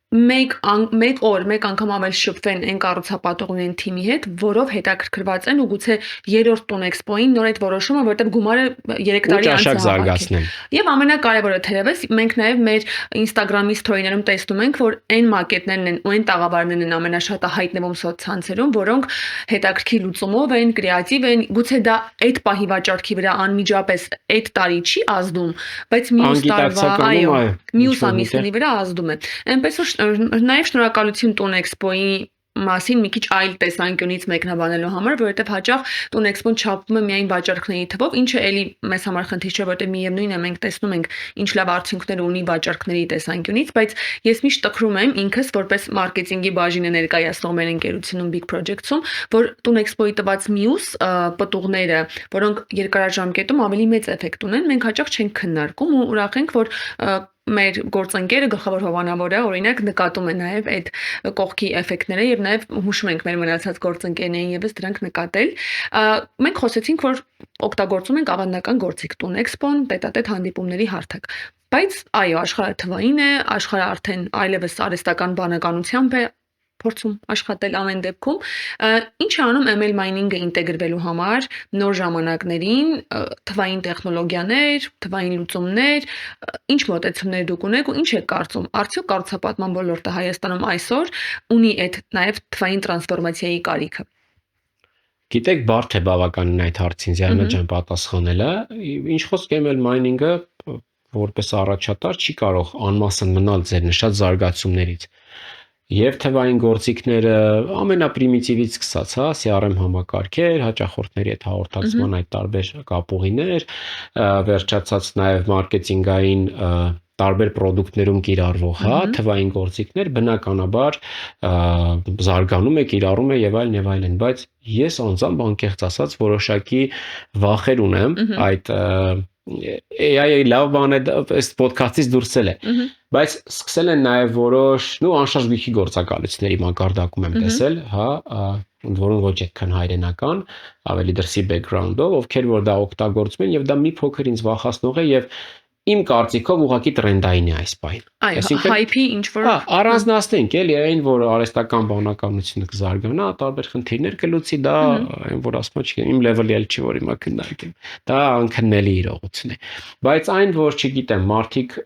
մեկ անգամ ավել շփվեն այն կառուցապատողն են թիմի հետ, որով հետաքրքրված են ու գուցե երրորդ տուն էքսպոին նոր այդ որոշումը, որտեղ գումարը 3 տարի անց է զարգացնել։ Եվ ամենակարևորը թերևս մենք նաև մեր Instagram-ի story-ներում տեսնում ենք, որ այն մակետներն են ու այն տաղավարներն են ամենաշատը հայտնվում սոցցանցերում, որոնք հետաքրքիր լուծումով են, կրեատիվ են, գուցե դա այդ պահի վաճառքի վրա անմիջապես այդ տարի չի ազդում, բայց մյուս տարվա, այո, մյուս ամիսների վրա ազդում է։ Այնպես որ նաև շնորհակալություն տուն էքսպոյի մասին մի քիչ այլ տեսանկյունից մեկնաբանելու համար, որովհետև հաճախ տուն էքսպոն չափվում է միայն վաճառքների թվով, ինչը էլի մեզ համար խնդիր չէ, որովհետև միևնույնն է մենք տեսնում ենք ինչ լավ արդյունքներ ունի վաճառքների տեսանկյունից, բայց ես միշտ տխրում եմ ինքս որպես մարքեթինգի բաժինը ներկայացնող մեր ընկերությունում Big Projects-ում, որ տուն էքսպոյի տված մյուս պտուղները, որոնք երկարաժամկետում ավելի մեծ էֆեկտ ունեն, մենք հաճախ չենք քննարկում ու ուրախ ենք, որ մեր գործընկերը գլխավոր հովանավորը օրինակ նկատում է նաև այդ կողքի էֆեկտները եւ նաև հուշում ենք մեր մնացած գործընկերներին եւս դրանք նկատել։ Մենք խոսեցինք, որ օգտագործում ենք ավանդական գործիք տուն էքսպոն, տետատետ հանդիպումների հարթակ։ Բայց այո, աշխարհը թվային է, աշխարհը արդեն այլևս արհեստական բանականությամբ է փորձում աշխատել ամեն դեպքում ինչ է անում ML mining-ը ինտեգրվելու համար նոր ժամանակներին թվային տեխնոլոգիաներ, թվային լուծումներ, ինչ մոտեցումներ դուք ունեք ու ինչ եք կարծում արդյոք կառուցապատման ոլորտը Հայաստանում այսօր ունի այդ նաև թվային տրանսֆորմացիայի կարիքը։ Գիտեք, բարդ է բավականին այդ հարցին Զիանա ջան պատասխանելը։ Ինչ խոսք ML mining-ը որպես առաջատար չի կարող անմասն մնալ ձեր նշած զարգացումներից։ Եվ թվային գործիքները ամենապրիմիտիվից սկսած, հա, CRM համակարգեր, հաճախորդների հետ հաղորդակցման այդ տարբեր կապուղիներ, վերջացած նաև մարքեթինգային տարբեր պրոդուկտներում կիրառվող, հա, թվային գործիքներ բնականաբար զարգանում է, կիրառում է եւ այլն, բայց ես անձամբ անկեղծ ասած որոշակի վախեր ունեմ այդ AI-ի լավ բան է, այս ոդքասթից դուրսել է, բայց սկսել են նաև որոշ, անշարժ գույքի գործակալությունների մակարդակում եմ տեսել, հա, ընդ որում ոչ այդքան հայրենական, ավելի դրսի բեքգրաունդով, ովքեր որ դա օգտագործում են եւ դա մի փոքր ինձ վախացնող է եւ իմ կարծիքով ուղղակի տրենդային է այս պահին։ Այսինքն hype-ի ինչ որ առանձնացնենք էլի այն, որ արհեստական բանականությունը կզարգանա, տարբեր խնդիրներ կլուծի, դա այն որ ասում չգիտեմ, իմ level-ի էլ չի որ հիմա քննարկեմ։ Դա անքննելի իրողություն է։ Բայց այն, որ չգիտեմ, մարդիկ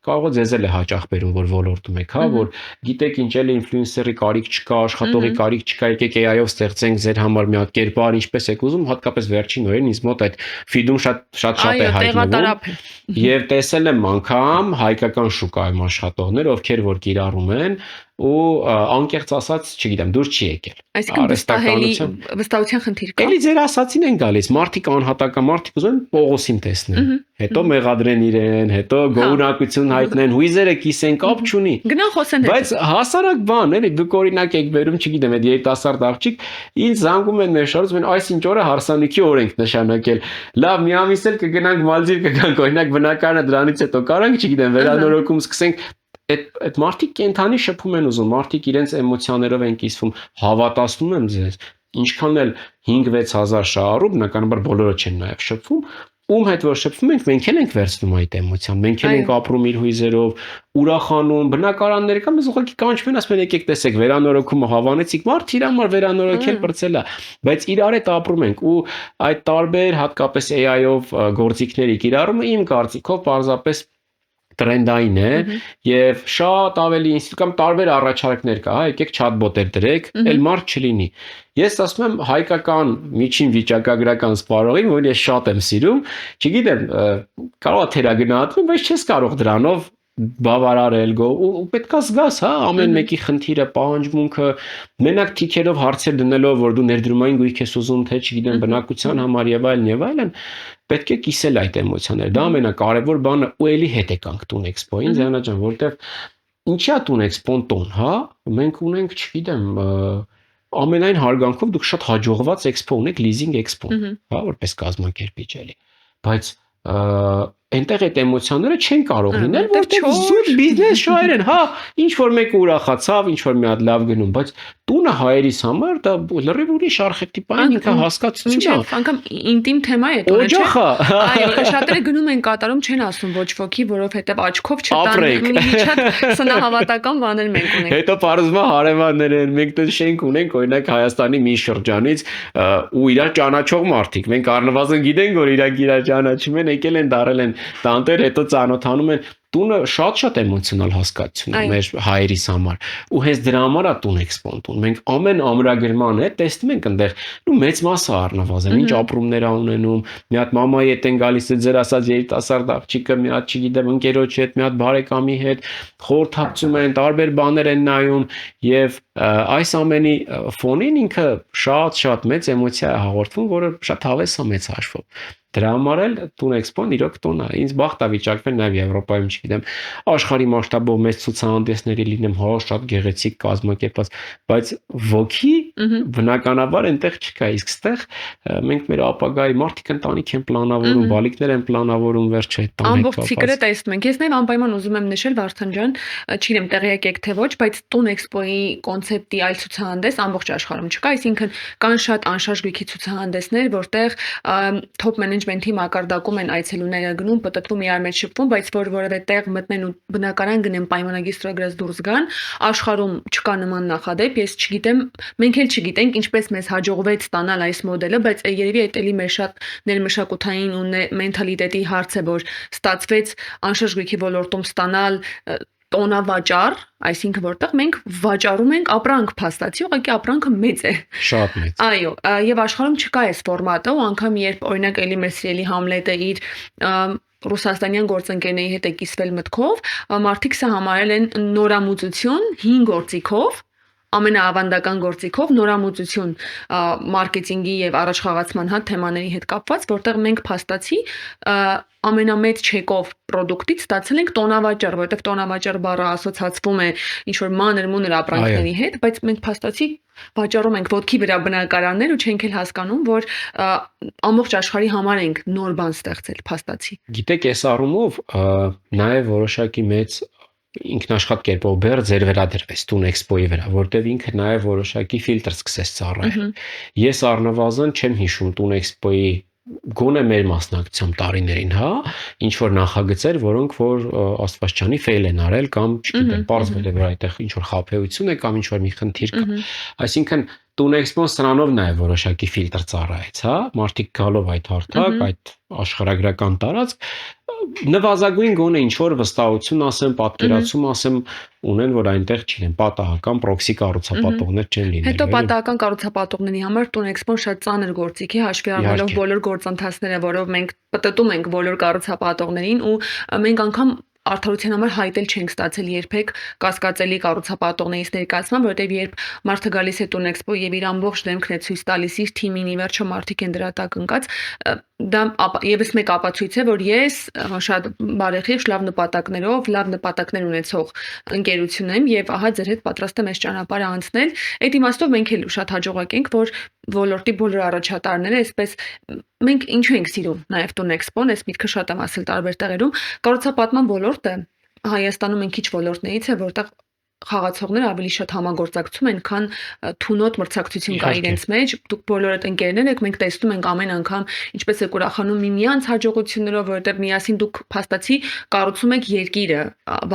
կարող է ձեզ էլ է հաճախ բերում, որ ոլորտում եք, հա, որ գիտեք ինչ էլ ինֆլուենսերի կարիք չկա, աշխատողի կարիք չկա, եկեք AI-ով ստեղծենք ձեր համար մի հատ կերպար, ինչպես եք ուզում, հատկապես վերջին օրերին ինձ մոտ այդ feed-ում շատ է հայտնվում։ Եվ տեսել եմ անգամ հայկական շուկայում աշխատողներ, ովքեր որ կիրառում են ու անկեղծ ասած, չգիտեմ, դուր չի եկել։ Այսինքն վստահության խնդիր կա։ Էլի ձեր ասացին են գալիս, մարդիկ անհատական, մարդիկ ուզում են Պողոսին տեսնեն, հետո մեղադրեն իրեն, հետո գոհունակություն հայտնեն, հույզերը կիսեն, կապ չունի։ Գնան խոսեն։ Բայց հասարակ բան, էլի դուք օրինակ եք վերում, չգիտեմ, այդ երիտասարդ աղջիկ ինձ զանգում են նշարում են, այս ինչ օրը հարսանիքի օր ենք նշանակել։ Լավ, մի ամիս էլ կգնանք Մալդիվ կգանք, օրինակ բնակարանը դրանից հետո կարանք, չգիտեմ, վերանորոգում սկսենք այդ մարդիկ կենթանի շփում են ուզում, մարդիկ իրենց էմոցիաներով են կիսվում, հավատացնում եմ ձեզ, ինչքան էլ 5-6 հազար շահառու, բնականաբար բոլորը չեն նաև շփվում, ում հետ որ շփվում ենք, մենք էլ ենք վերցնում այդ էմոցիան, մենք էլ ենք ապրում իր հույզերով, ուրախանում, բնակարանները կամ մեզ ուղղակի կանչում են, ասում են եկեք տեսեք, վերանորոգումը հավանեցիք, մարդ իր համար վերանորոգել բրցել է, բայց իրար հետ ապրում ենք ու այդ տարբեր հատկապես AI-ով գործիքների կիրառումը իմ կարծիքով պարզապես տրենդային է եւ շատ ավելի ինստիտուտ կամ տարբեր առաջարկներ կա, հա, եկեք chatbot-եր դրեք, այլ մարդ չլինի։ Ես ասում եմ հայկական միջին վիճակագրական սպառողին, որ ես շատ եմ սիրում, չգիտեմ, կարող է թերագնահատվում, բայց չես կարող դրանով բավարարել ու պետքա զգաս, հա, ամեն մեկի խնդիրը, պահանջմունքը, մենակ թիքերով հարցեր դնելով, որ դու ներդրումային գույք ես ուզում, թե չգիտեմ, բնակության համար եւ այլն, պետք է կիսել այդ էմոցիաները։ Դա ամենակարևոր բանը ու էլի հետ եկանք Տուն Էքսպոին, Զիանա ջան, որտեվ ինչի է Տուն Էքսպոն տոն, հա, մենք ունենք, չգիտեմ, ամենայն հարգանքով դուք շատ հաջողված էքսպո ունեք, լիզինգ էքսպո, հա, որպես կազմակերպիչ էլի, բայց այնտեղ այդ էմոցիաները չեն կարող լինել, որտեղ զուտ բիզնես շահեր են, հա, ինչ որ մեկը ուրախացավ, ինչ որ մի հատ լավ գնում, բայց տունը հայերիս համար դա լրիվ ուրիշ արխետիպային ինքը հասկացություն է։ Անգամ ինտիմ թեմա է տունը, չէ՞։ Այո, շատերը գնում են կատարում, չեն ասում ոչ ոքի, որովհետև աչքով չտան, շատ սնահավատական բաներ մենք ունենք։ Հետո բարձվում է հարևաններ են, մենք դեռ շենք ունենք, օրինակ Հայաստանի մի շրջանից ու իրար ճանաչող մարդիկ, մենք առնվազն գիտենք, որ իրար ճանաչում են, եկել են դարել են տանտեր, հետո ծանոթանում են։ Տունը շատ էմոցիոնալ հասկացություն է մեր հայերիս համար ու հենց դրա համար է Տուն Էքսպոն տուն։ Մենք ամեն ամրագրման հետ տեսնում ենք այնտեղ ու մեծ մասը առնվազն ինչ ապրումներ ա ունենում, մի հատ մամայի հետ են գալիս ձեր ասած երիտասարդ աղջիկը, մի հատ չգիտեմ ընկերոջ հետ, մի հատ բարեկամի հետ խորհրդակցում են, տարբեր բաներ են նայում եւ այս ամենի ֆոնին ինքը շատ մեծ էմոցիա է հաղորդվում, որը շատ հավես է մեծ հաշվով։ Դրա համար էլ Տուն Էքսպոն իրոք տոն է։ Ինձ բախտ է վիճակվել նաև Եվրոպայում, չգիտեմ, աշխարհի մասշտաբով մեծ ցուցահանդեսների լինեմ, հա, շատ գեղեցիկ կազմակերպված, բայց ոգի բնականաբար այնտեղ չկա։ Իսկ ստեղ մենք մեր ապագայի մարդիկ ընտանիք են պլանավորում, բալիկներ են պլանավորում, վերջը այդ տան հետ կապված։ Ամբողջ ցիկլը տեսնում ենք։ Ես նաև անպայման ուզում եմ նշել, Վարդան ջան, չգիտեմ, տեղյակ եք թե ոչ, բայց Տուն Էքսպոյի կոնցեպտի այլ ցուցահանդես ամբողջ աշխարհում չկա, այսինքն կան շատ անշարժ գույքի ցուցահանդեսներ, որտեղ top management-ի մակարդակում են այցելուները գնում, պտտվում իրար մեջ շփվում, բայց որ որևէ տեղ մտնեն ու բնակարան գնեն պայմանագիր ստորագրած դուրս գան, աշխարհում չկա նման նախադեպ, ես չգիտեմ, մենք էլ չգիտենք ինչպես մեզ հաջողվեց ստանալ այս մոդելը, բայց երևի այդ էլի մեր շատ ներմշակութային ու մենթալիտետի հարց է, որ ստացվեց անշարժ գույքի ոլորտում ստանալ տոնավաճառ, այսինքն որտեղ մենք վաճառում ենք ապրանք փաստացի, ուղղակի ապրանքը մեծ է։ Շատ մեծ։ Այո, եւ աշխարհում չկա այս ֆորմատը, ու անգամ երբ օրինակ էլի մեր սիրելի Համլետը իր ռուսաստանյան գործընկերների հետ է կիսվել մտքով, մարդիկ սա համարել են նորամուծություն 5 գործիքով, ամենաավանդական գործիքով նորամուծություն մարքեթինգի եւ առաջխաղացման թեմաների հետ կապված, որտեղ մենք փաստացի ամենամեծ չեկով պրոդուկտից ստացել ենք տոնավաճառ, որտեղ տոնավաճառ բառը ասոցացվում է ինչ որ մանր ապրանքների հետ, բայց մենք փաստացի վաճառում ենք ոտքի վրա բնակարաններ ու չենք էլ հասկանում, որ ամբողջ աշխարհի համար ենք նոր բան ստեղծել փաստացի։ Գիտեք, այս առումով նաև որոշակի մեծ ինքնաշխատ կերպով բեր ձեր վերադրվեց Տուն Էքսպոյի վրա, որտեղ ինքը նաև որոշակի ֆիլտր սկսեց ծառայել։ Ես առնվազն չեմ հիշում Տուն Էքսպոյի գոնե մեր մասնակցությամբ տարիներին, հա, ինչ որ նախագծեր, որոնք որ Աստվածչանի ֆեյլ են արել կամ, չգիտեմ, պարզվել է որ այդտեղ ինչ որ խաբեություն է կամ ինչ որ մի խնդիր կա։ Այսինքն Տուն Էքսպոն սրանով նաև որոշակի ֆիլտր ծառայեց, հա, մարդիկ գալով այդ հարթակ, այդ աշխարհագրական տարածք նվազագույն գոնե ինչ որ վստահություն ասեմ, պատկերացում ասեմ, ունեն, որ այնտեղ չինեն պատահական պրոքսի կառուցապատողներ չեն լինելու։ Հետո պատահական կառուցապատողների համար Տուն Էքսպոն շատ ծանր գործիք է, հաշվի առնելով բոլոր գործընթացները, որով մենք պտտում ենք բոլոր կառուցապատողներին ու մենք անգամ արդարության համար հայտել չենք ստացել երբեք կասկածելի կառուցապատողներից ներկայացման, որովհետև երբ մարդը գալիս է Տուն Էքսպո եւ իր ամբողջ դեմքն է ցույց տալիս իր թիմին, ի վերջո մարդիկ են դրա տակ ընկած, դա եւս մեկ ապացույց է, որ ես շատ բարեխիղճ լավ նպատակներ ունեցող ընկերություն եմ եւ ահա ձեր հետ պատրաստ եմ այս ճանապարհը անցնել։ Այդ իմաստով մենք էլ շատ հաջողակ ենք, որ ոլորտի բոլոր առաջատարները, այսպես մենք ինչու ենք սիրում նաեւ Տուն Էքսպոն, այս միտքը շատ եմ ասել տարբեր տեղերում, կառուցապատման ոլորտը Հայաստանում են քիչ ոլորտներից է, որտեղ խաղացողները ավելի շատ համագործակցում են, քան թունոտ մրցակցություն կա Իհարկե։ իրենց մեջ։ Դուք բոլորդ ընկերներ եք, մենք տեսնում ենք ամեն անգամ ինչպես եք ուրախանում միմյանց հաջողություններով, որովհետև միասին դուք փաստացի կառուցում եք երկիրը,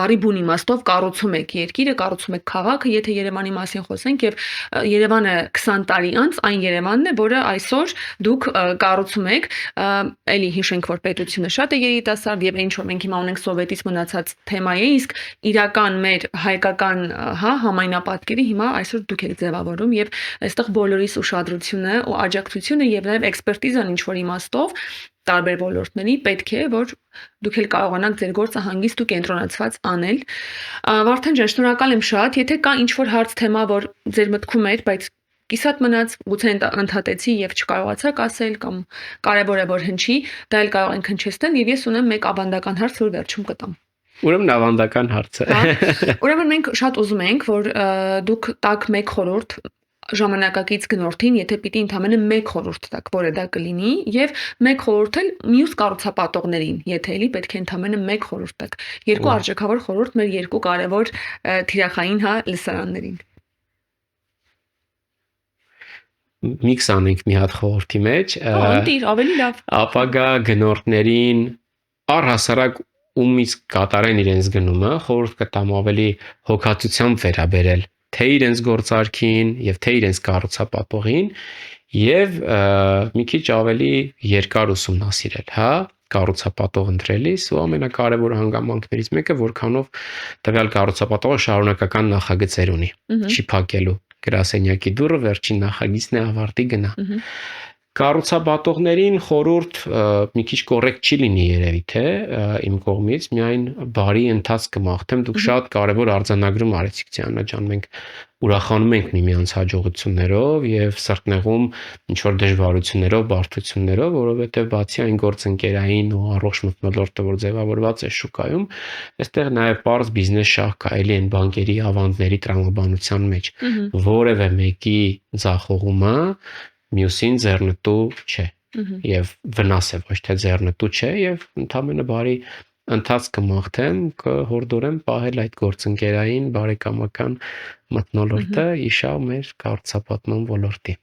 բարի բուն իմաստով կառուցում եք երկիրը, կառուցում եք քաղաքը, եթե Երևանի մասին խոսենք եւ Երևանը 20 տարի անց այն Երևանն է, որը այսօր դուք կառուցում եք, էլի հիշենք, որ պետությունը շատ է երիտասարդ եւ ինչ որ մենք հիմա ունենք սովետից մնացած թեմա է, իսկ իրական մեր հայկական համայնապատկերի հիմա այսօր դուք եք ձևավորում եւ այստեղ բոլորիս ուշադրությունը ու աջակցությունը եւ նաեւ էքսպերտիզան ինչ որ իմաստով տարբեր ոլորտների պետք է որ դուք էլ կարողանաք ձեր գործը հանգիստ ու կենտրոնացված անել։ Վարդան ջան, շնորհակալ եմ շատ, եթե կա ինչ որ հարց թեմա, որ ձեր մտքում էր, բայց կիսատ մնաց, գուցե ընդհատեցի եւ չկարողացաք ասել կամ կարեւոր է որ հնչի, դա էլ կարող ենք հնչեցնել եւ ես ունեմ մեկ ավանդական հարց, որ վերջում կտամ։ Ուրեմն ավանդական հարցը։ Ուրեմն մենք շատ ուզում ենք, որ դուք տաք մեկ խորհուրդ ժամանակակից գնորդին, եթե պիտի ընդամենը մեկ խորհուրդ տաք, որը դա կլինի, եւ մեկ խորհուրդ էլ մյուս կառուցապատողներին, եթե էլի պետք է ընդամենը մեկ խորհուրդ տաք։ Երկու արժեքավոր խորհուրդ մեր երկու կարևոր թիրախային լսարաններին։ Միքս անենք մի հատ խորհրդի մեջ, Անտիր, ավելի լավ։ ապագա գնորդներին առհասարակ ումից կատարեն իրենց գնումը, խորհուրդ կտամ ավելի հոգացությամբ վերաբերել թե իրենց գործարքին եւ թե իրենց կառուցապատողին եւ մի քիչ ավելի երկար ուսումնասիրել, կառուցապատող ընտրելիս ու ամենակարևոր հանգամանքներից մեկը որքանով տվյալ կառուցապատողը շարունակական նախագծեր ունի, չի փակելու գրասենյակի դուռը վերջին նախագիծն է ավարտի գնա։ Կառուցապատողներին խորհուրդ մի քիչ կոռեկտ չի լինի երևի թե իմ կողմից, միայն բարի ընթացք կմաղթեմ, դուք շատ կարևոր արձանագրում արեցիք Դիանա ջան, մենք ուրախանում ենք միմյանց հաջողություններով եւ սրտնեղում ինչ որ դժվարություններով, բարդություններով, որովհետեւ բացի այն գործընկերային ու առողջ մթնոլորտը, որ ձևավորված է շուկայում, այստեղ նաեւ բարձ բիզնես շահ կա էլի այն բանկերի ավանդների տրամաբանության մեջ, որևէ մեկի ձախողումը մյուսին ձեռնտու չէ եւ վնաս է ոչ թե ձեռնտու չէ եւ ընդհանրապես բարի ընթացք կմաղթեմ, կհորդորեմ պահել այդ գործընկերային բարեկամական մթնոլորտը իշավ մեր կառուցապատման ոլորտի։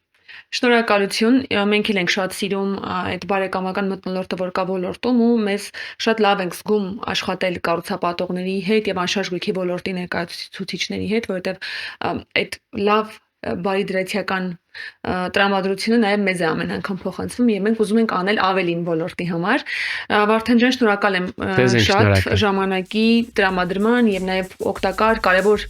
Շնորհակալություն, մենք էլ ենք շատ սիրում այդ բարեկամական մթնոլորտը, որ կա ոլորտում ու մեզ շատ լավ ենք զգում աշխատել կառուցապատողների հետ եւ անշարժ գույքի ոլորտի ներկայացուցիչների հետ, որովհետեւ այդ լավ բարիդրացիական տրամադրությունը նաև մեզ է ամեն անգամ փոխանցվում եւ մենք ուզում ենք անել ավելին ոլորտի համար։ Վարդան ջան, շնորհակալ եմ շատ ժամանակի տրամադրման եւ նաև օգտակար կարեւոր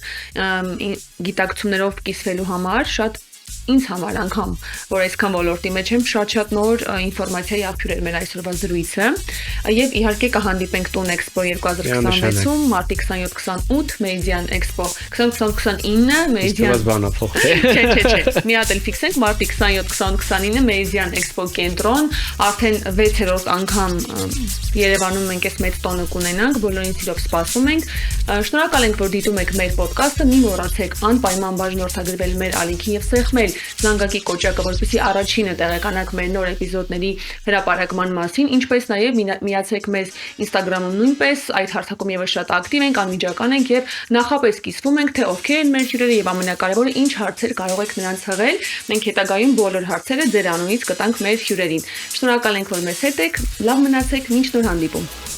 գիտակցություններով կիսվելու համար, շատ ինձ համար անգամ, որ այսքան ոլորտի մեջ եմ, շատ նոր ինֆորմացիայի աղբյուր էր մեր այսօրվա զրույցը եւ իհարկե կհանդիպենք Տուն Էքսպո 2026-ում մարտի 27-28 Meridian Expo 2029 Meridian Չէ, մի հատ էլ ֆիքսենք մարտի 27-29 Meridian Expo կենտրոն, արդեն 6-րդ անգամ Երևանում մենք այս մեծ տոնը կունենանք, բոլորին սիրով սպասում ենք։ Շնորհակալ ենք, որ դիտում եք մեր ոդկասթը, մի մոռացեք անպայման բաժանորդագրվել մեր ալիքին եւ սեղմել զանգակի կոճակը, որպեսզի առաջինը տեղեկանաք մեր նոր էպիզոդների հրապարակման մասին, ինչպես նաև միացեք մեզ Instagram-ում նույնպես, այդ հարթակում եւս շատ ակտիվ ենք, անմիջական ենք եւ նախապես կիսվում ենք, թե ովքեր են մեր հյուրերը եւ ամենակարևորը ինչ հարցեր կարող եք նրանց հղել։ Մենք հետագայում բոլոր հարցերը ձեր անունից կտանք մեր հյուրերին։ Շնորհակալ ենք, որ մեզ հետ եք, լավ մնացեք, մինչ նոր հանդիպում։